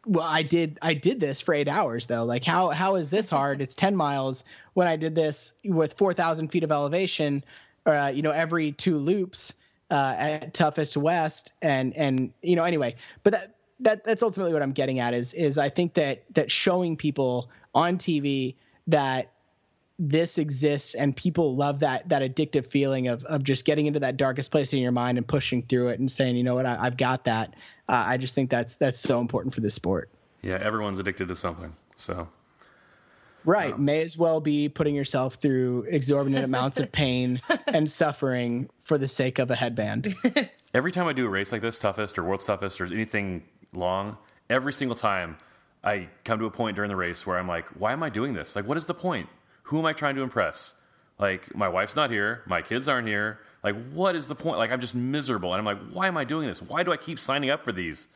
well, I did this for 8 hours though. Like, how is this hard? It's 10 miles when I did this with 4,000 feet of elevation, every 2 loops at Toughest West, and anyway. But that's ultimately what I'm getting at is I think that showing people on TV that this exists and people love that addictive feeling of just getting into that darkest place in your mind and pushing through it and saying, you know what, I've got that. I just think that's so important for this sport. Yeah, everyone's addicted to something, so. Right. May as well be putting yourself through exorbitant amounts of pain and suffering for the sake of a headband. Every time I do a race like this, Toughest or World's Toughest or anything long, every single time I come to a point during the race where I'm like, why am I doing this? Like, what is the point? Who am I trying to impress? Like, my wife's not here. My kids aren't here. Like, what is the point? Like, I'm just miserable. And I'm like, why am I doing this? Why do I keep signing up for these?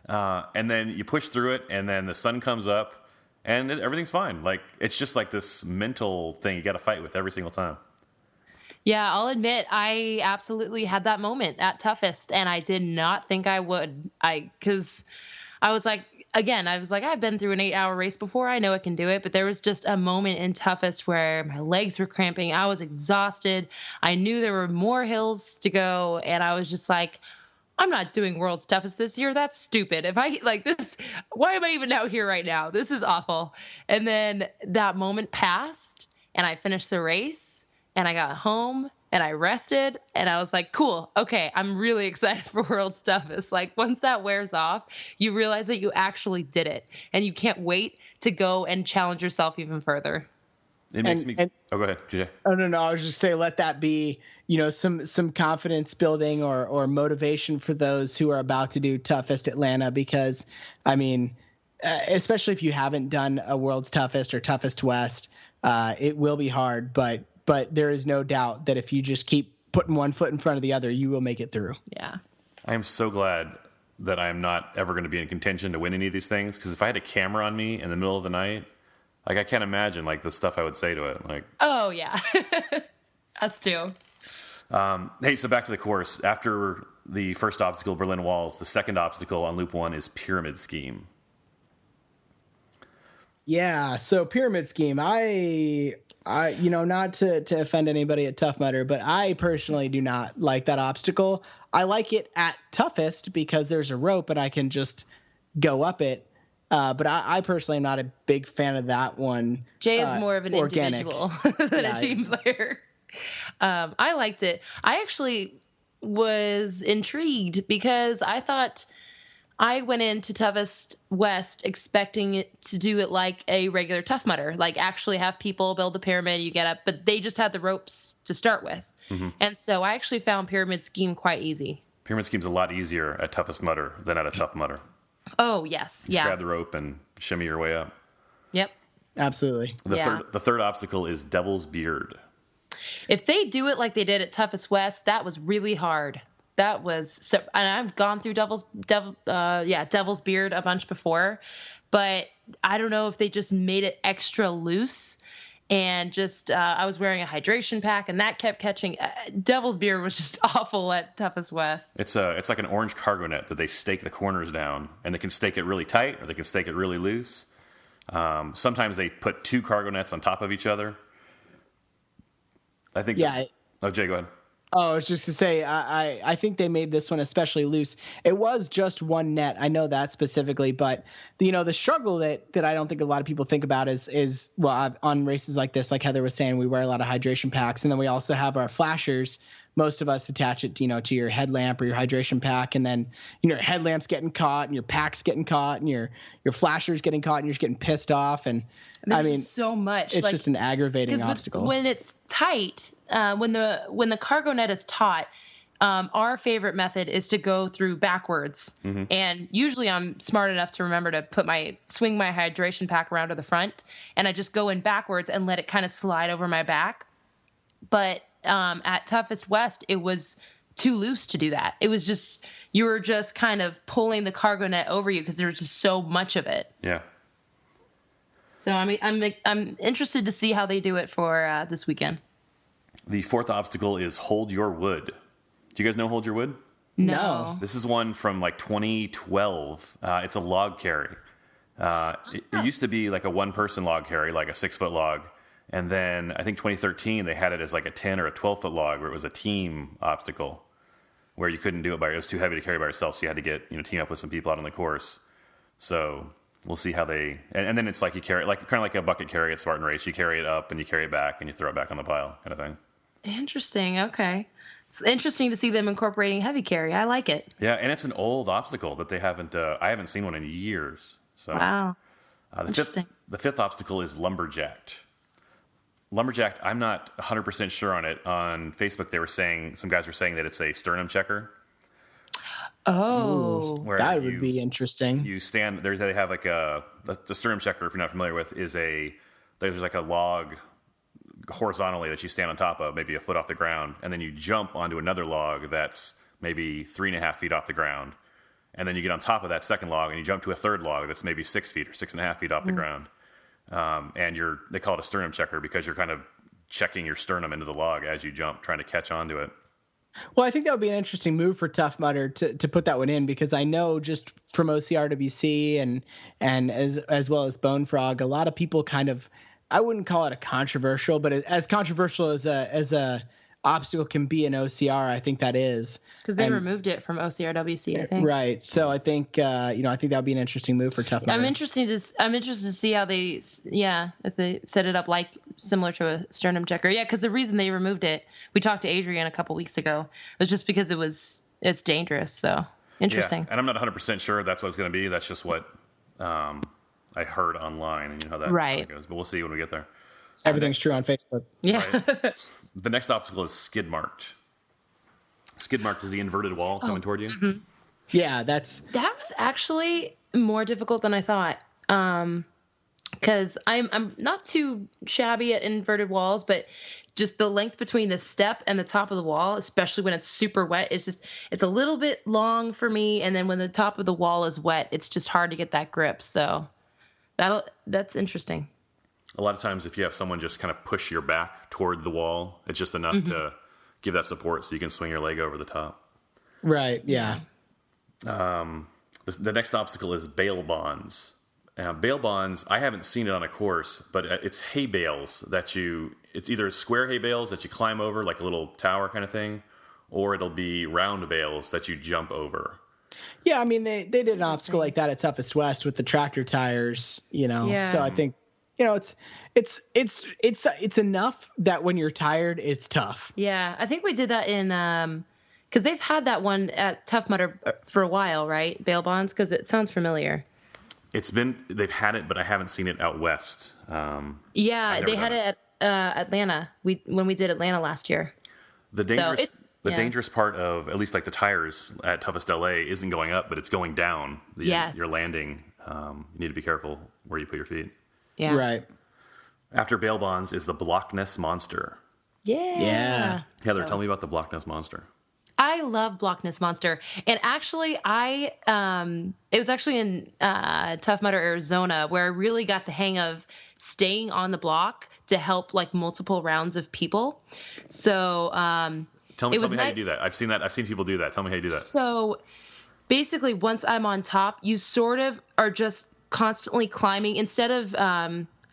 And then you push through it, and then the sun comes up, and everything's fine. Like, it's just like this mental thing you got to fight with every single time. Yeah, I'll admit I absolutely had that moment at Toughest, and I did not think I would. Because I was like, again, I was like, I've been through an 8-hour race before. I know I can do it. But there was just a moment in Toughest where my legs were cramping. I was exhausted. I knew there were more hills to go. And I was just like, I'm not doing World's Toughest this year. That's stupid. If I like this, why am I even out here right now? This is awful. And then that moment passed and I finished the race and I got home and I rested and I was like, cool. Okay. I'm really excited for World's Toughest. Like once that wears off, you realize that you actually did it and you can't wait to go and challenge yourself even further. It makes me. Oh, go ahead, JJ. Oh no, I was just saying, let that be, some confidence building or motivation for those who are about to do Toughest Atlanta, because, I mean, especially if you haven't done a World's Toughest or Toughest West, it will be hard, but there is no doubt that if you just keep putting one foot in front of the other, you will make it through. Yeah. I am so glad that I am not ever going to be in contention to win any of these things, because if I had a camera on me in the middle of the night, like, I can't imagine, like, the stuff I would say to it. Like, oh, yeah. Us too. Hey, so back to the course. After the first obstacle, Berlin Walls, the second obstacle on Loop 1 is Pyramid Scheme. Yeah, so Pyramid Scheme, I not to offend anybody at Tough Mudder, but I personally do not like that obstacle. I like it at Toughest because there's a rope and I can just go up it. But I personally am not a big fan of that one. Jay is more of an organic. individual than a team player. I liked it. I actually was intrigued because I thought I went into Toughest West expecting it to do it like a regular Tough Mudder, like actually have people build the pyramid, you get up, but they just had the ropes to start with. Mm-hmm. And so I actually found Pyramid Scheme quite easy. Pyramid Scheme's a lot easier at Toughest Mudder than at a Tough Mudder. Oh, yes. Just grab the rope and shimmy your way up. Yep. Absolutely. The third obstacle is Devil's Beard. If they do it like they did at Toughest West, that was really hard. That was so, and I've gone through Devil's Beard a bunch before, but I don't know if they just made it extra loose and just I was wearing a hydration pack and that kept catching. Devil's Beard was just awful at Toughest West. It's like an orange cargo net that they stake the corners down, and they can stake it really tight or they can stake it really loose. Sometimes they put two cargo nets on top of each other. I think. Yeah. Jay, go ahead. Oh, I was just to say, I think they made this one especially loose. It was just one net. I know that specifically, but the struggle that I don't think a lot of people think about is on races like this, like Heather was saying, we wear a lot of hydration packs, and then we also have our flashers. Most of us attach it, to your headlamp or your hydration pack, and then your headlamp's getting caught, and your pack's getting caught, and your flasher's getting caught, and you're just getting pissed off. And I mean, so much. It's just an aggravating obstacle. When it's tight, when the cargo net is taut, our favorite method is to go through backwards. Mm-hmm. And usually I'm smart enough to remember to swing my hydration pack around to the front, and I just go in backwards and let it kind of slide over my back. But at Toughest West, it was too loose to do that. It was just, you were just kind of pulling the cargo net over you because there was just so much of it. Yeah. So I mean, I'm interested to see how they do it for this weekend. The fourth obstacle is Hold Your Wood. Do you guys know Hold Your Wood? No. This is one from like 2012. It's a log carry. It used to be like a one-person log carry, like a 6-foot log. And then I think 2013, they had it as like a 10 or a 12-foot log where it was a team obstacle where you couldn't do it it was too heavy to carry by yourself. So you had to get, team up with some people out on the course. So we'll see how they, and then it's like you carry it, like kind of like a bucket carry at Spartan Race. You carry it up and you carry it back and you throw it back on the pile kind of thing. Interesting. Okay. It's interesting to see them incorporating heavy carry. I like it. Yeah. And it's an old obstacle that they haven't, I haven't seen one in years. So wow. The fifth obstacle is Lumberjacked. Lumberjack, I'm not 100% sure on it. On Facebook, some guys were saying that it's a sternum checker. Oh, that would be interesting. You stand there. They have like the sternum checker. If you're not familiar with, there's like a log horizontally that you stand on top of, maybe a foot off the ground, and then you jump onto another log that's maybe 3.5 feet off the ground, and then you get on top of that second log and you jump to a third log that's maybe 6 feet or 6.5 feet off the ground. And they call it a sternum checker because you're kind of checking your sternum into the log as you jump, trying to catch onto it. Well, I think that would be an interesting move for Tough Mudder to put that one in, because I know just from OCRWC and as well as Bone Frog, a lot of people kind of, I wouldn't call it a controversial, but as controversial as a obstacle can be in OCR, I think that is. Because they removed it from OCRWC, I think. Right. So I think I think that would be an interesting move for Tough Mudder. I'm interested to see how if they set it up like similar to a sternum checker. Yeah, because the reason they removed it, we talked to Adrian a couple weeks ago, was just because it's dangerous. So interesting. Yeah, and I'm not 100% sure that's what it's going to be. That's just what I heard online, and you know how that goes. But we'll see when we get there. Everything's true on Facebook. Yeah. Right. The next obstacle is skid marked. Skid marked is the inverted wall coming toward you. Mm-hmm. Yeah, that was actually more difficult than I thought. Because I'm not too shabby at inverted walls, but just the length between the step and the top of the wall, especially when it's super wet, it's a little bit long for me. And then when the top of the wall is wet, it's just hard to get that grip. So that's interesting. A lot of times, if you have someone just kind of push your back toward the wall, it's just enough to give that support so you can swing your leg over the top. Right, yeah. The next obstacle is bail bonds. Bail bonds, I haven't seen it on a course, but it's hay bales it's either square hay bales that you climb over, like a little tower kind of thing, or it'll be round bales that you jump over. Yeah, I mean, they did an obstacle like that at Toughest West with the tractor tires, so I think, it's enough that when you're tired, it's tough. Yeah, I think we did that in because they've had that one at Tough Mudder for a while, right? Bail bonds, because it sounds familiar. They've had it, but I haven't seen it out west. They had it at Atlanta. When we did Atlanta last year. The dangerous part of at least like the tires at Toughest LA isn't going up, but it's going down. Your landing. You need to be careful where you put your feet. Yeah. Right. After bail bonds is the Block Ness Monster. Yeah. Heather, tell me about the Block Ness Monster. I love Block Ness Monster. And actually, it was actually in Tough Mudder, Arizona, where I really got the hang of staying on the block to help like multiple rounds of people. So tell me how you do that. I've seen people do that. Tell me how you do that. So basically, once I'm on top, you sort of are just constantly climbing instead of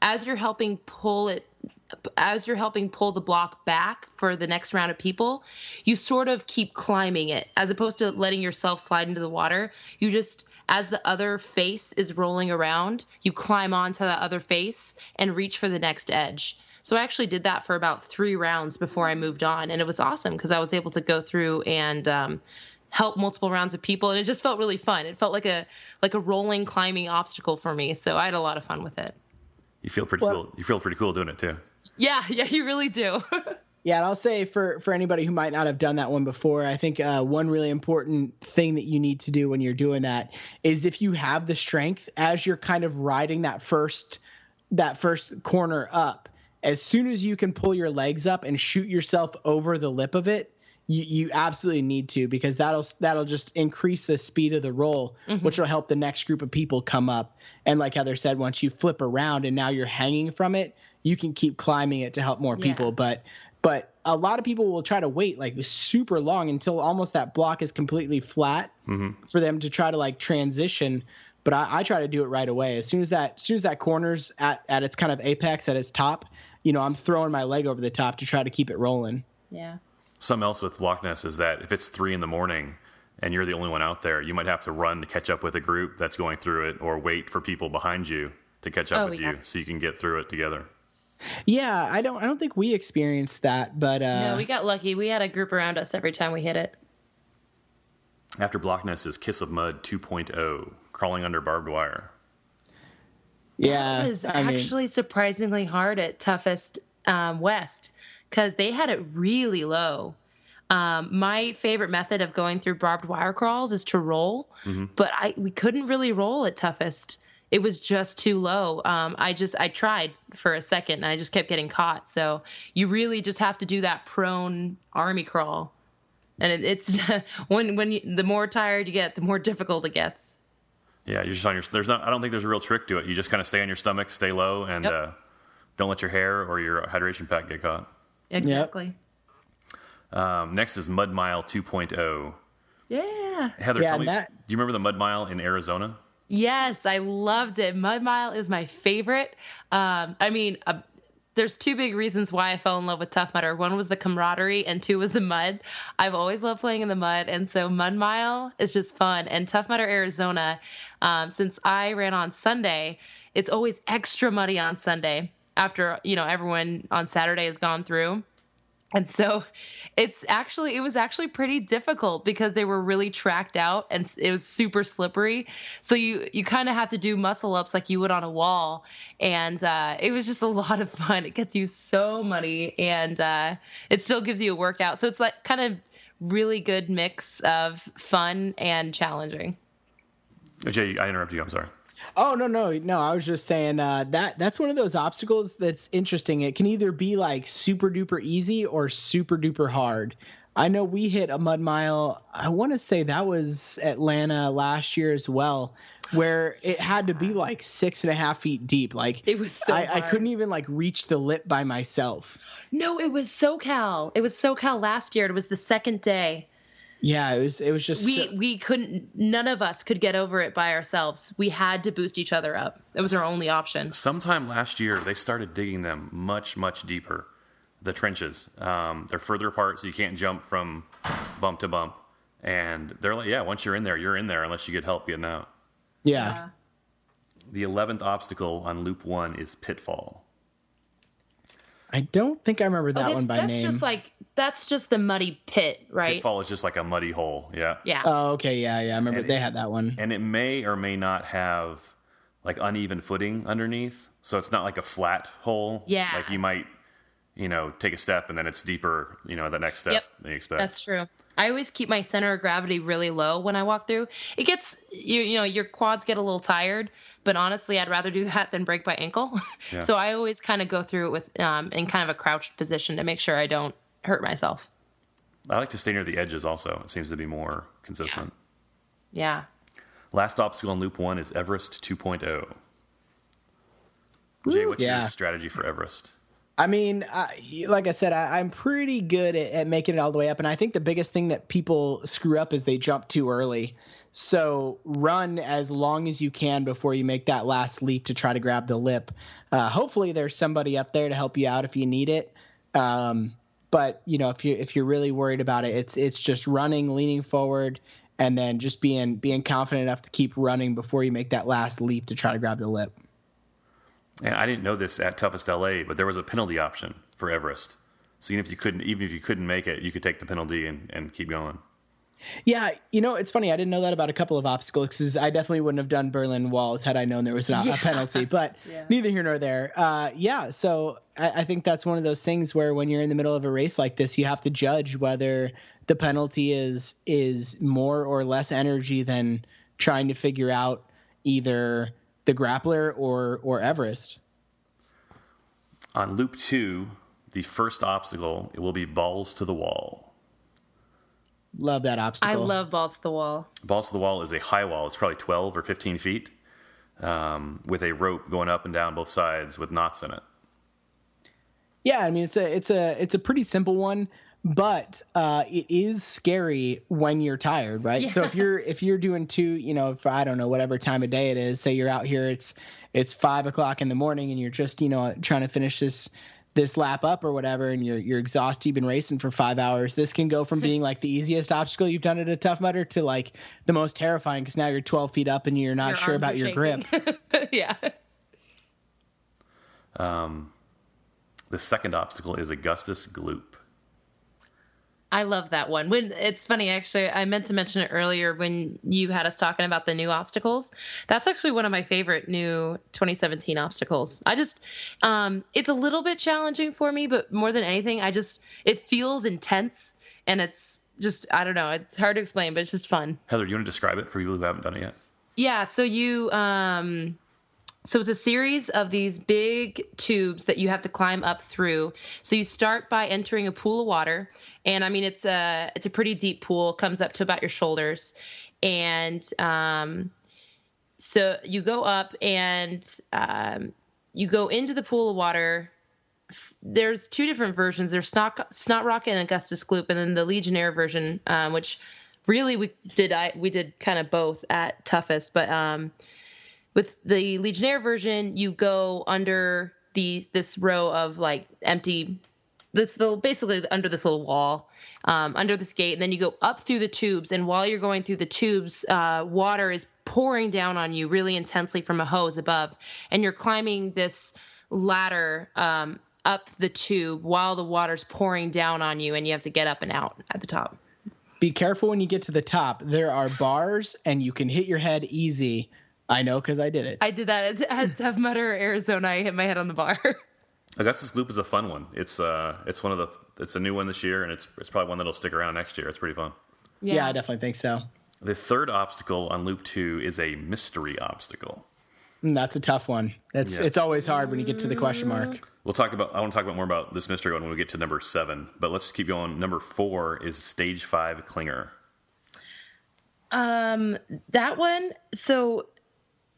as you're helping pull the block back for the next round of people, you sort of keep climbing it as opposed to letting yourself slide into the water. You just, as the other face is rolling around, you climb onto the other face and reach for the next edge. So I actually did that for about 3 rounds before I moved on, and it was awesome because I was able to go through and help multiple rounds of people, and it just felt really fun. It felt like a rolling climbing obstacle for me, so I had a lot of fun with it. You feel pretty cool. You feel pretty cool doing it too. Yeah, you really do. Yeah, and I'll say for anybody who might not have done that one before, I think one really important thing that you need to do when you're doing that is if you have the strength as you're kind of riding that first corner up, as soon as you can pull your legs up and shoot yourself over the lip of it, you absolutely need to, because that'll just increase the speed of the roll, which will help the next group of people come up. And like Heather said, once you flip around and now you're hanging from it, you can keep climbing it to help more people. But a lot of people will try to wait like super long until almost that block is completely flat for them to try to like transition. But I try to do it right away. As soon as that corner's at its kind of apex, at its top, I'm throwing my leg over the top to try to keep it rolling. Yeah. Something else with Block Ness is that if it's 3 a.m. and you're the only one out there, you might have to run to catch up with a group that's going through it, or wait for people behind you to catch up with you so you can get through it together. Yeah, I don't think we experienced that, but no, we got lucky. We had a group around us every time we hit it. After Block Ness is Kiss of Mud 2.0, crawling under barbed wire. Yeah, that was actually surprisingly hard at Toughest West, because they had it really low. My favorite method of going through barbed wire crawls is to roll, but we couldn't really roll at Toughest. It was just too low. I tried for a second and I just kept getting caught. So you really just have to do that prone army crawl. And it's the more tired you get, the more difficult it gets. Yeah, you're just on your. I don't think there's a real trick to it. You just kind of stay on your stomach, stay low, and Don't let your hair or your hydration pack get caught. Exactly. Next is Mud Mile 2.0. Yeah. Heather, tell me, do you remember the Mud Mile in Arizona? Yes, I loved it. Mud Mile is my favorite. There's two big reasons why I fell in love with Tough Mudder. One was the camaraderie, and two was the mud. I've always loved playing in the mud, and so Mud Mile is just fun. And Tough Mudder Arizona, since I ran on Sunday, it's always extra muddy on Sunday after, everyone on Saturday has gone through. And so it was actually pretty difficult because they were really tracked out and it was super slippery. So you kind of have to do muscle ups like you would on a wall. And it was just a lot of fun. It gets you so muddy and it still gives you a workout. So it's like kind of really good mix of fun and challenging. Jay, I interrupted you. I'm sorry. Oh, no. I was just saying that's one of those obstacles that's interesting. It can either be like super duper easy or super duper hard. I know we hit a Mud Mile. I want to say that was Atlanta last year as well, where it had to be like 6.5 feet deep. Like it was so hard. I couldn't even like reach the lip by myself. No, it was SoCal. It was SoCal last year. It was the second day. Yeah, it was just we couldn't. None of us could get over it by ourselves. We had to boost each other up. It was our only option. Sometime last year, they started digging them much, much deeper. The trenches, they're further apart, so you can't jump from bump to bump. And they're like, yeah, once you're in there unless you get help getting out. Yeah. The 11th obstacle on Loop 1 is Pitfall. I don't think I remember that one by name. That's just the muddy pit, right? Pitfall is just like a muddy hole. Yeah. Yeah. Oh, okay. Yeah. I remember they had that one. And it may or may not have like uneven footing underneath. So it's not like a flat hole. Yeah. Like you might, take a step and then it's deeper, the next step than you expect. That's true. I always keep my center of gravity really low when I walk through. It gets, your quads get a little tired, but honestly, I'd rather do that than break my ankle. Yeah. So I always kind of go through it with in kind of a crouched position to make sure I don't hurt myself. I like to stay near the edges also. It seems to be more consistent. Yeah. Last obstacle on Loop 1 is Everest 2.0. Jay, what's your strategy for Everest? I mean, like I said, I'm pretty good at making it all the way up. And I think the biggest thing that people screw up is they jump too early. So run as long as you can before you make that last leap to try to grab the lip. Hopefully there's somebody up there to help you out if you need it. But if you're really worried about it, it's just running, leaning forward, and then just being confident enough to keep running before you make that last leap to try to grab the lip. And I didn't know this at Toughest LA, but there was a penalty option for Everest. So even if you couldn't make it, you could take the penalty and keep going. Yeah, it's funny. I didn't know that about a couple of obstacles because I definitely wouldn't have done Berlin Walls had I known there was a penalty. But neither here nor there. So I think that's one of those things where when you're in the middle of a race like this, you have to judge whether the penalty is more or less energy than trying to figure out either the grappler or Everest. On Loop 2, the first obstacle, it will be balls to the wall. Love that obstacle. I love balls to the wall. Balls to the wall is a high wall. It's probably 12 or 15 feet with a rope going up and down both sides with knots in it. Yeah, I mean it's a pretty simple one, but it is scary when you're tired, right? Yeah. So if you're doing two, if I don't know whatever time of day it is, say you're out here, it's 5:00 in the morning and you're just trying to finish this lap up or whatever, and you're exhausted, you've been racing for 5 hours. This can go from being like the easiest obstacle you've done at a Tough Mudder to like the most terrifying because now you're 12 feet up and you're not sure about your grip. Yeah. The second obstacle is Augustus Gloop. I love that one. It's funny, actually, I meant to mention it earlier when you had us talking about the new obstacles. That's actually one of my favorite new 2017 obstacles. It's a little bit challenging for me, but more than anything, it feels intense and it's just, I don't know, it's hard to explain, but it's just fun. Heather, do you want to describe it for people who haven't done it yet? Yeah. So so it's a series of these big tubes that you have to climb up through. So you start by entering a pool of water. And I mean, it's a pretty deep pool, comes up to about your shoulders. And so you go up and you go into the pool of water. There's two different versions. There's Snot Rocket and Augustus Gloop, and then the Legionnaire version, which really we did kind of both at Toughest. But with the Legionnaire version, you go under this row of like empty, basically under this little wall, under this gate, and then you go up through the tubes. And while you're going through the tubes, water is pouring down on you really intensely from a hose above, and you're climbing this ladder up the tube while the water's pouring down on you, and you have to get up and out at the top. Be careful when you get to the top. There are bars, and you can hit your head easy. I know because I did it. I did that at Tough Mudder, Arizona. I hit my head on the bar. Augustus Gloop is a fun one. It's a new one this year, and it's probably one that'll stick around next year. It's pretty fun. Yeah, I definitely think so. The third obstacle on Loop 2 is a mystery obstacle. That's a tough one. It's always hard when you get to the question mark. I want to talk about more about this mystery one when we get to number 7. But let's keep going. Number 4 is Stage 5 Clinger. That one. So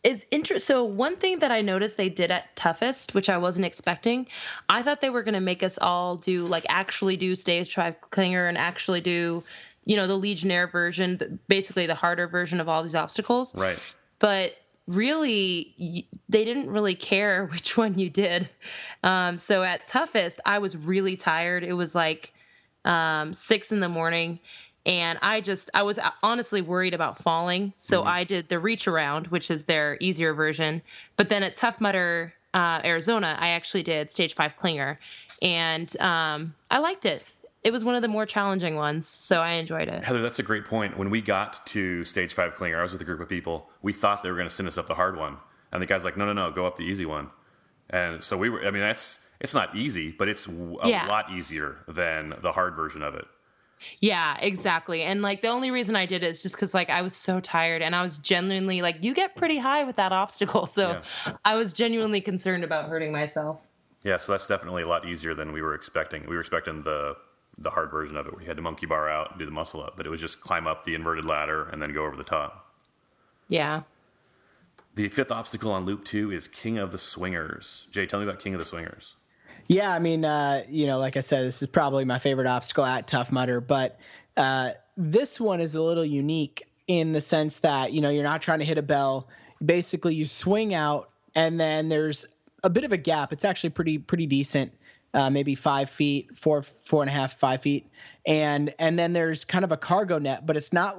is So one thing that I noticed they did at Toughest, which I wasn't expecting, I thought they were going to make us all actually do Stage 5 Clinger and actually do, the Legionnaire version, basically the harder version of all these obstacles. Right. But really, they didn't really care which one you did. So at Toughest, I was really tired. It was like 6 a.m. And I was honestly worried about falling. So I did the reach around, which is their easier version. But then at Tough Mudder, Arizona, I actually did Stage 5 Clinger. And I liked it. It was one of the more challenging ones, so I enjoyed it. Heather, that's a great point. When we got to Stage 5 Clinger, I was with a group of people. We thought they were going to send us up the hard one. And the guy's like, no, go up the easy one. And so it's not easy, but it's a lot easier than the hard version of it. Yeah, exactly. And the only reason I did it is just because I was so tired, and I was genuinely you get pretty high with that obstacle. So I was genuinely concerned about hurting myself. Yeah, so that's definitely a lot easier than we were expecting. We were expecting the hard version of it, where you had to monkey bar out and do the muscle up, but it was just climb up the inverted ladder and then go over the top. Yeah. The 5th obstacle on Loop 2 is King of the Swingers. Jay, tell me about King of the Swingers. Yeah, I mean, like I said, this is probably my favorite obstacle at Tough Mudder, but this one is a little unique in the sense that, you're not trying to hit a bell. Basically, you swing out, and then there's a bit of a gap. It's actually pretty decent. Maybe 5 feet, 4.5, 5 feet. And then there's kind of a cargo net, but it's not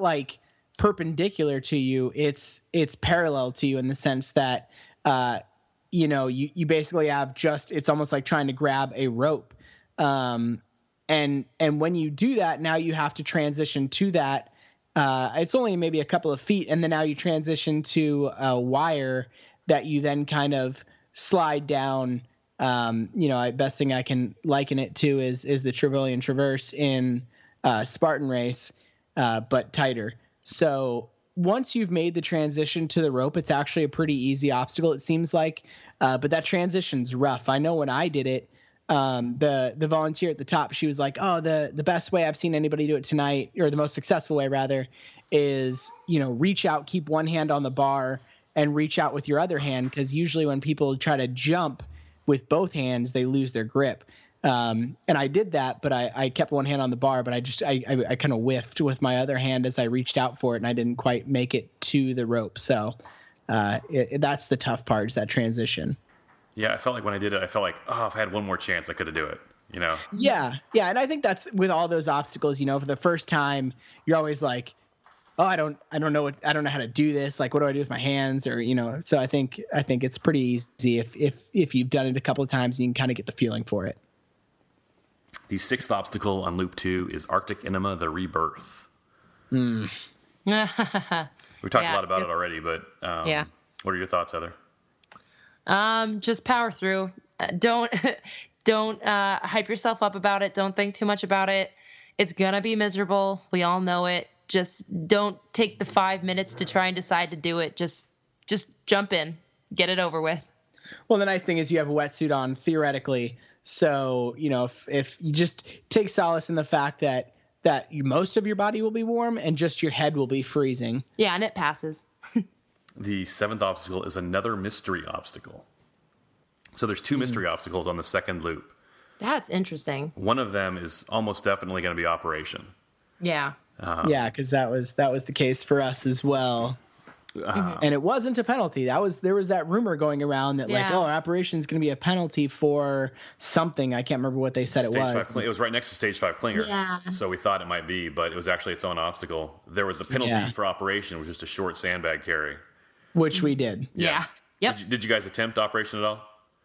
perpendicular to you. It's parallel to you in the sense that, you basically have it's almost like trying to grab a rope. And when you do that, now you have to transition to that. It's only maybe a couple of feet. And then now you transition to a wire that you then kind of slide down. Best thing I can liken it to is the Trevelyan Traverse in Spartan Race, but tighter. So once you've made the transition to the rope, it's actually a pretty easy obstacle, it seems like. But that transition's rough. I know when I did it, the volunteer at the top, she was like, "Oh, the best way I've seen anybody do it tonight, or the most successful way rather, is reach out, keep one hand on the bar, and reach out with your other hand, because usually when people try to jump with both hands, they lose their grip." And I did that, but I kept one hand on the bar, but I kind of whiffed with my other hand as I reached out for it, and I didn't quite make it to the rope. So that's the tough part, is that transition. Yeah, I felt like when I did it, if I had one more chance, I could have do it. Yeah, and I think that's with all those obstacles. For the first time, you're always like, "Oh, I don't know how to do this. What do I do with my hands?" Or So I think it's pretty easy if you've done it a couple of times, and you can kind of get the feeling for it. The 6th obstacle on Loop 2 is Arctic Enema: The Rebirth. We've talked a lot about it already, but what are your thoughts, Heather? Just power through. Don't hype yourself up about it. Don't think too much about it. It's gonna be miserable. We all know it. Just don't take the 5 minutes to try and decide to do it. Just jump in, get it over with. Well, the nice thing is you have a wetsuit on theoretically. So, if you just take solace in the fact that most of your body will be warm and just your head will be freezing. Yeah, and it passes. The 7th obstacle is another mystery obstacle. So there's two mystery obstacles on the second loop. That's interesting. One of them is almost definitely going to be operation. Yeah. Yeah, because that was the case for us as well. And it wasn't a penalty. There was that rumor going around that operation is going to be a penalty for something. I can't remember what they said it was. It was right next to stage 5 clinger. Yeah. So we thought it might be, but it was actually its own obstacle. There was the penalty for operation was just a short sandbag carry, which we did. Yeah. Yep. Did you guys attempt operation at all?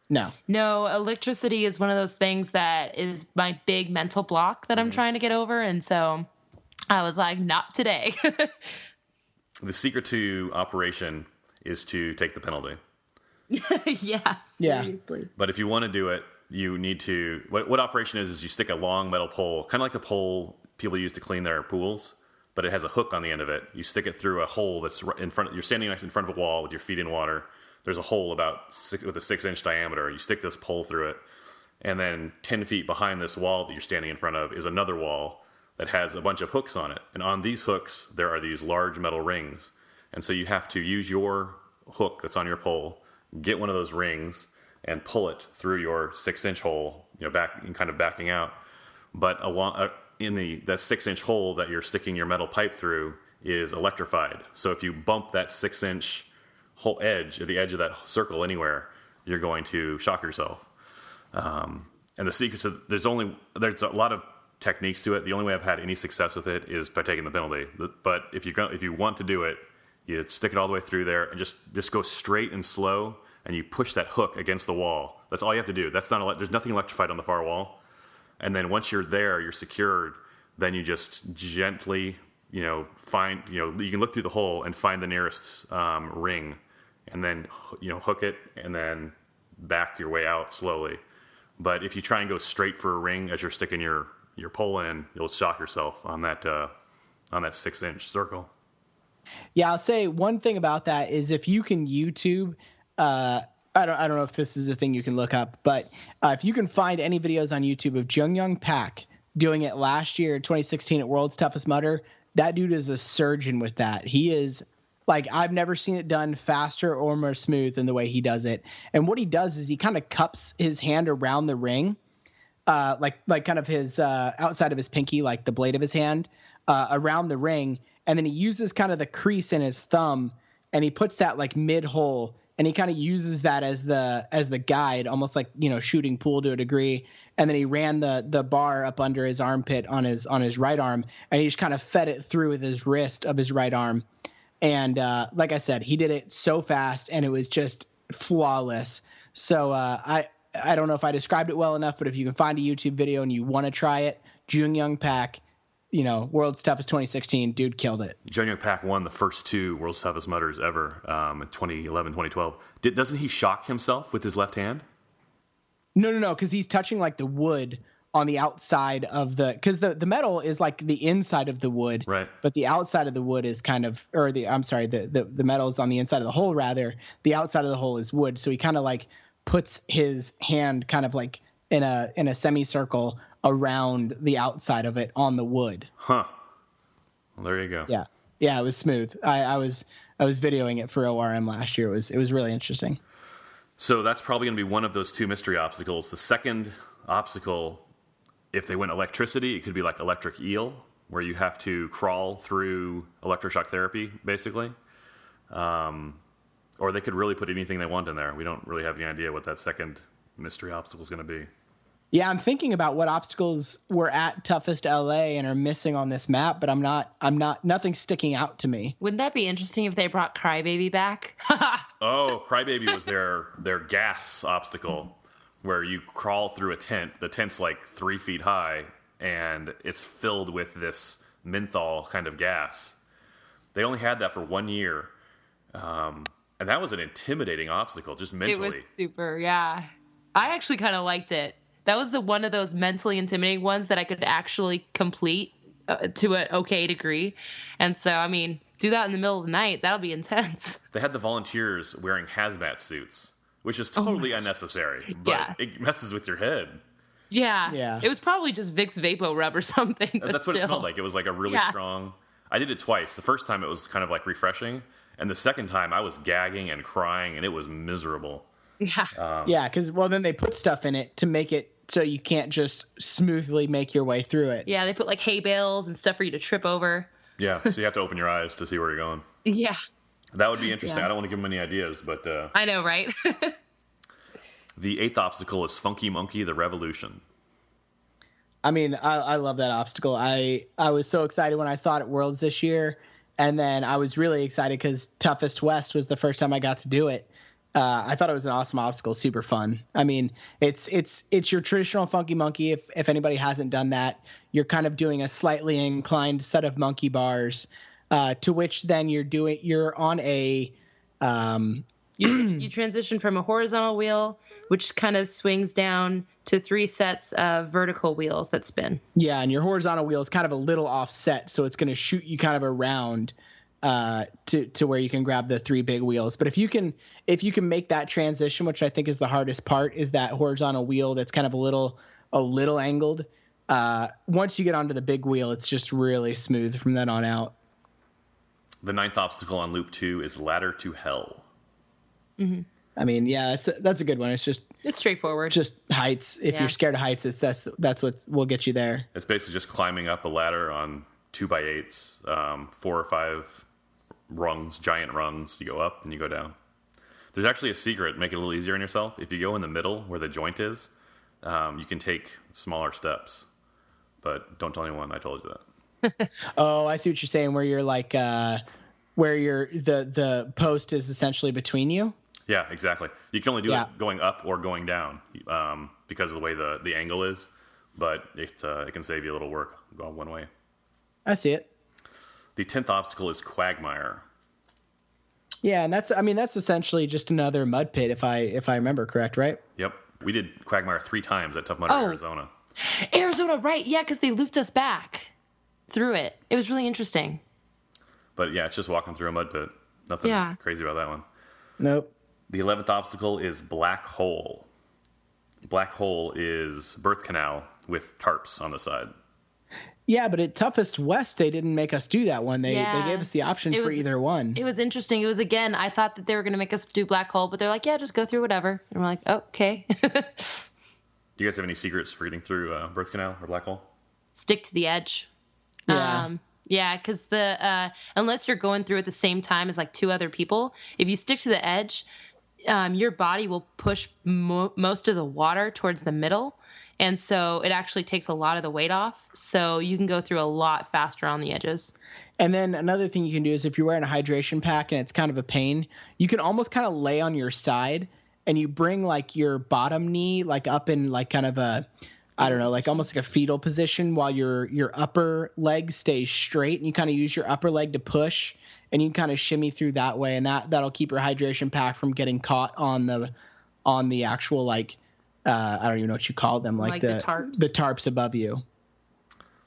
No, electricity is one of those things that is my big mental block that I'm trying to get over. And so I was like, not today. The secret to operation is to take the penalty. Yeah, seriously. Yeah. But if you want to do it, you need to... What operation is you stick a long metal pole, kind of like the pole people use to clean their pools, but it has a hook on the end of it. You stick it through a hole that's in front... You're standing in front of a wall with your feet in water. There's a hole with a 6-inch diameter. You stick this pole through it, and then 10 feet behind this wall that you're standing in front of is another wall that has a bunch of hooks on it. And on these hooks, there are these large metal rings. And so you have to use your hook that's on your pole, get one of those rings, and pull it through your 6-inch hole, back and kind of backing out. But along in that 6-inch hole that you're sticking your metal pipe through is electrified. So if you bump that 6-inch whole edge, at the edge of that circle anywhere, you're going to shock yourself. And the secret, so there's a lot of techniques to it. The only way I've had any success with it is by taking the penalty. But if you want to do it, you stick it all the way through there and just go straight and slow, and you push that hook against the wall. That's all you have to do. There's nothing electrified on the far wall. And then once you're there, you're secured. Then you just gently, find, you can look through the hole and find the nearest ring, and then hook it, and then back your way out slowly. But if you try and go straight for a ring as you're sticking your pole in, you'll shock yourself on that 6-inch circle. Yeah, I'll say one thing about that is if you can YouTube, I don't know if this is a thing you can look up, but if you can find any videos on YouTube of Jung Pak doing it last year, 2016 at World's Toughest Mudder, that dude is a surgeon with that. He is like, I've never seen it done faster or more smooth than the way he does it. And what he does is he kind of cups his hand around the ring, like kind of his outside of his pinky, like the blade of his hand, around the ring. And then he uses kind of the crease in his thumb, and he puts that like mid hole, and he kind of uses that as the guide, almost like, shooting pool to a degree. And then he ran the bar up under his armpit on his right arm, and he just kind of fed it through with his wrist of his right arm. And like I said, he did it so fast, and it was just flawless. So I don't know if I described it well enough, but if you can find a YouTube video and you want to try it, Jung Pak, World's Toughest 2016, dude killed it. Jung Pak won the first 2 World's Toughest Mudders ever in 2011, 2012. Doesn't he shock himself with his left hand? No, because he's touching like the wood on the outside of because the metal is like the inside of the wood, right? But the outside of the wood is kind of, the metal is on the inside of the hole rather. The outside of the hole is wood, so he kind of like puts his hand kind of like in a semicircle around the outside of it on the wood. Huh. Well, there you go. Yeah, it was smooth. I was videoing it for ORM last year. It was really interesting. So that's probably going to be one of those 2 mystery obstacles. The second obstacle, if they went electricity, it could be like electric eel, where you have to crawl through electroshock therapy, basically. Or they could really put anything they want in there. We don't really have any idea what that second mystery obstacle is going to be. Yeah, I'm thinking about what obstacles were at Toughest LA and are missing on this map, but nothing's sticking out to me. Wouldn't that be interesting if they brought Crybaby back? Oh, Crybaby was their gas obstacle, where you crawl through a tent. The tent's like 3 feet high, and it's filled with this menthol kind of gas. They only had that for 1 year, and that was an intimidating obstacle, just mentally. It was super, yeah. I actually kind of liked it. That was one of those mentally intimidating ones that I could actually complete to an okay degree. And so, do that in the middle of the night. That'll be intense. They had the volunteers wearing hazmat suits, which is totally unnecessary, but it messes with your head. Yeah. It was probably just Vicks Vapo Rub or something. That's what it smelled like. It was like a really strong... I did it twice. The first time it was kind of like refreshing, and the second time I was gagging and crying, and it was miserable. Yeah. Yeah, because then they put stuff in it to make it so you can't just smoothly make your way through it. Yeah, they put like hay bales and stuff for you to trip over. Yeah, so you have to open your eyes to see where you're going. Yeah. That would be interesting. Yeah. I don't want to give them any ideas, but I know, right? the 8th obstacle is Funky Monkey the Revolution. I mean, I love that obstacle. I was so excited when I saw it at Worlds this year, and then I was really excited because Toughest West was the first time I got to do it. I thought it was an awesome obstacle, super fun. I mean, it's your traditional Funky Monkey. If anybody hasn't done that, you're kind of doing a slightly inclined set of monkey bars, to which then you're on a you transition from a horizontal wheel, which kind of swings down, to 3 sets of vertical wheels that spin. Yeah, and your horizontal wheel is kind of a little offset, so it's going to shoot you kind of around to where you can grab the 3 big wheels. But if you can make that transition, which I think is the hardest part, is that horizontal wheel that's kind of a little angled. Once you get onto the big wheel, it's just really smooth from then on out. The 9th obstacle on Loop 2 is Ladder to Hell. Mm-hmm. I mean, yeah, that's a good one. It's straightforward. Just heights. If you're scared of heights, that's what will get you there. It's basically just climbing up a ladder on 2x8s, 4 or 5 rungs, giant rungs. You go up and you go down. There's actually a secret, make it a little easier on yourself. If you go in the middle where the joint is, you can take smaller steps. But don't tell anyone I told you that. Oh, I see what you're saying. Where you're like, where the post is essentially between you. Yeah, exactly. You can only do it going up or going down because of the way the angle is. But it can save you a little work going one way. I see it. The 10th obstacle is Quagmire. Yeah, and that's essentially just another mud pit if I remember correct, right? Yep. We did Quagmire 3 times at Tough Mudder, Arizona. Arizona, right? Yeah, because they looped us back through it. It was really interesting. But yeah, it's just walking through a mud pit. Nothing crazy about that one. Nope. The 11th obstacle is Black Hole. Black Hole is birth canal with tarps on the side. Yeah, but at Toughest West, they didn't make us do that one. They gave us the option for either one. It was interesting. It was, again, I thought that they were going to make us do Black Hole, but they're like, yeah, just go through whatever. And we're like, oh, okay. Do you guys have any secrets for getting through birth canal or Black Hole? Stick to the edge. Yeah. Yeah, because unless you're going through at the same time as like 2 other people, if you stick to the edge, your body will push most of the water towards the middle. And so it actually takes a lot of the weight off. So you can go through a lot faster on the edges. And then another thing you can do is if you're wearing a hydration pack and it's kind of a pain, you can almost kind of lay on your side and you bring like your bottom knee like up in like kind of a, I don't know, like almost like a fetal position while your the leg stays straight, and you kind of use your upper leg to push, and you can kind of shimmy through that way, and that'll keep your hydration pack from getting caught on the actual like I don't even know what you call them, like the tarps above you.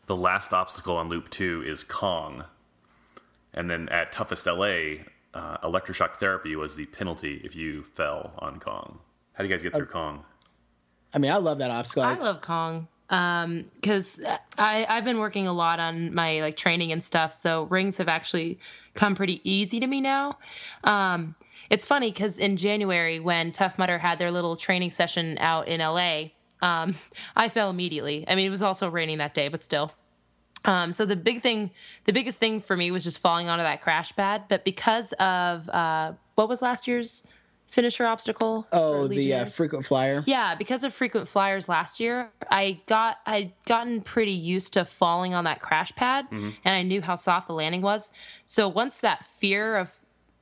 The last obstacle on Loop 2 is Kong. And then at Toughest LA, electroshock therapy was the penalty if you fell on Kong. How do you guys get through Kong? I mean, I love that obstacle. I love Kong because I've been working a lot on my like training and stuff, so rings have actually come pretty easy to me now. It's funny because in January when Tough Mudder had their little training session out in LA, I fell immediately. I mean, it was also raining that day, but still. So the biggest thing for me was just falling onto that crash pad. But because of what was last year's finisher obstacle? Oh, the frequent flyer. Yeah, because of frequent flyers last year, I'd gotten pretty used to falling on that crash pad, and I knew how soft the landing was. So once that fear of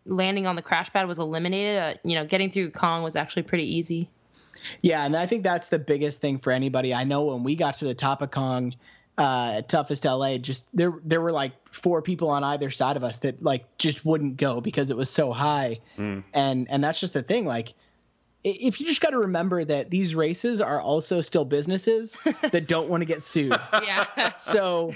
landing on the crash pad was eliminated, getting through Kong was actually pretty easy. Yeah, and I think that's the biggest thing for anybody. I know when we got to the top of Kong at Toughest LA, just there were like 4 people on either side of us that like just wouldn't go because it was so high. And that's just the thing. Like, if you just got to remember that these races are also still businesses that don't want to get sued. Yeah. So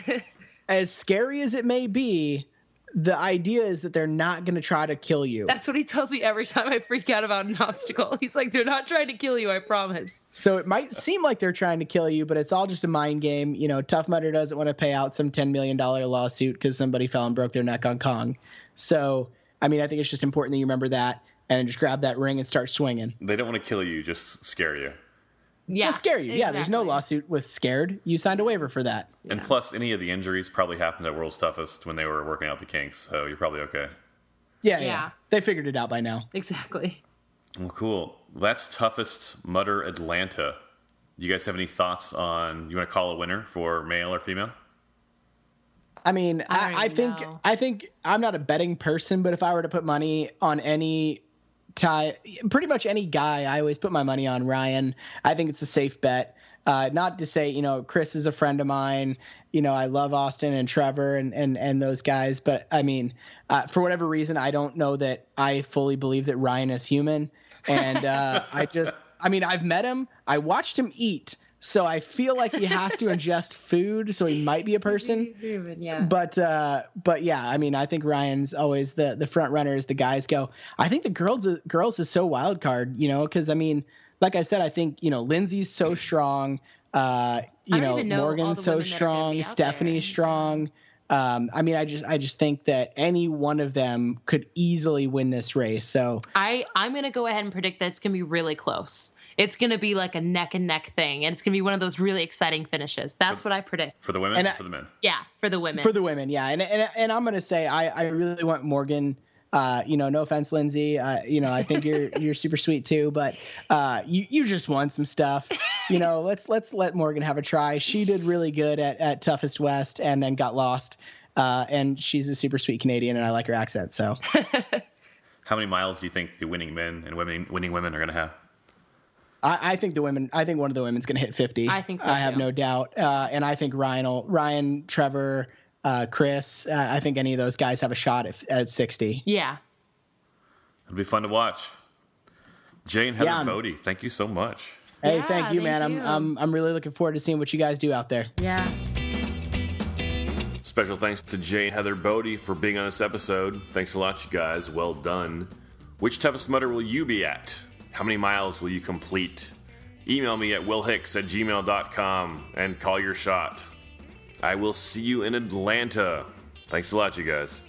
as scary as it may be, the idea is that they're not going to try to kill you. That's what he tells me every time I freak out about an obstacle. He's like, they're not trying to kill you, I promise. So it might seem like they're trying to kill you, but it's all just a mind game. Tough Mudder doesn't want to pay out some $10 million lawsuit because somebody fell and broke their neck on Kong. So, I mean, I think it's just important that you remember that. and just grab that ring and start swinging. They don't want to kill you, just scare you. Yeah, Just scare you. exactly. Yeah, there's no lawsuit with scared. You signed a waiver for that. And plus, any of the injuries probably happened at World's Toughest when they were working out the kinks, so you're probably okay. Yeah. They figured it out by now. Exactly. Well, cool. That's Toughest Mudder Atlanta. You guys have any thoughts on, you want to call a winner for male or female? I mean, I don't even I know. think I'm not a betting person, but if I were to put money on any pretty much any guy, I always put my money on Ryan. I think it's a safe bet. Not to say, Chris is a friend of mine. I love Austin and Trevor and those guys. But, I mean, for whatever reason, I don't know that I fully believe that Ryan is human. And I've met him. I watched him eat. So I feel like he has to ingest food. So he might be a person. Yeah. But yeah, I mean, I think Ryan's always the front runner as the guys go. I think the girls is so wild card, because I mean, like I said, I think Lindsay's so strong. don't even know all Morgan's the so women that are gonna strong. be out Stephanie's there. strong. I mean, I just think that any one of them could easily win this race. So I'm gonna go ahead and predict that it's gonna be really close. It's gonna be like a neck and neck thing, and it's gonna be one of those really exciting finishes. That's what I predict. For the women And or for the men? Yeah, for the women. for the women, yeah, and I'm gonna say I really want Morgan. No offense, Lindsay. I think you're super sweet too, but you just won some stuff. Let's let Morgan have a try. She did really good at Toughest West and then got lost. And she's a super sweet Canadian, and I like her accent. So, How many miles do you think the winning men and winning women are going to have? I think one of the women's gonna hit 50. I think so, I have too. no doubt. And I think Ryan, Trevor, Chris. I think any of those guys have a shot at 60. Yeah. It'll be fun to watch. Jay and Heather Yeah, Bode, thank you so much. Hey, Yeah, thank you, man. thank you. I'm really looking forward to seeing what you guys do out there. Yeah. Special thanks to Jay and Heather Bode for being on this episode. Thanks a lot, you guys. Well done. Which Toughest Mudder will you be at? How many miles will you complete? Email me at willhicks@gmail.com and call your shot. I will see you in Atlanta. Thanks a lot, you guys.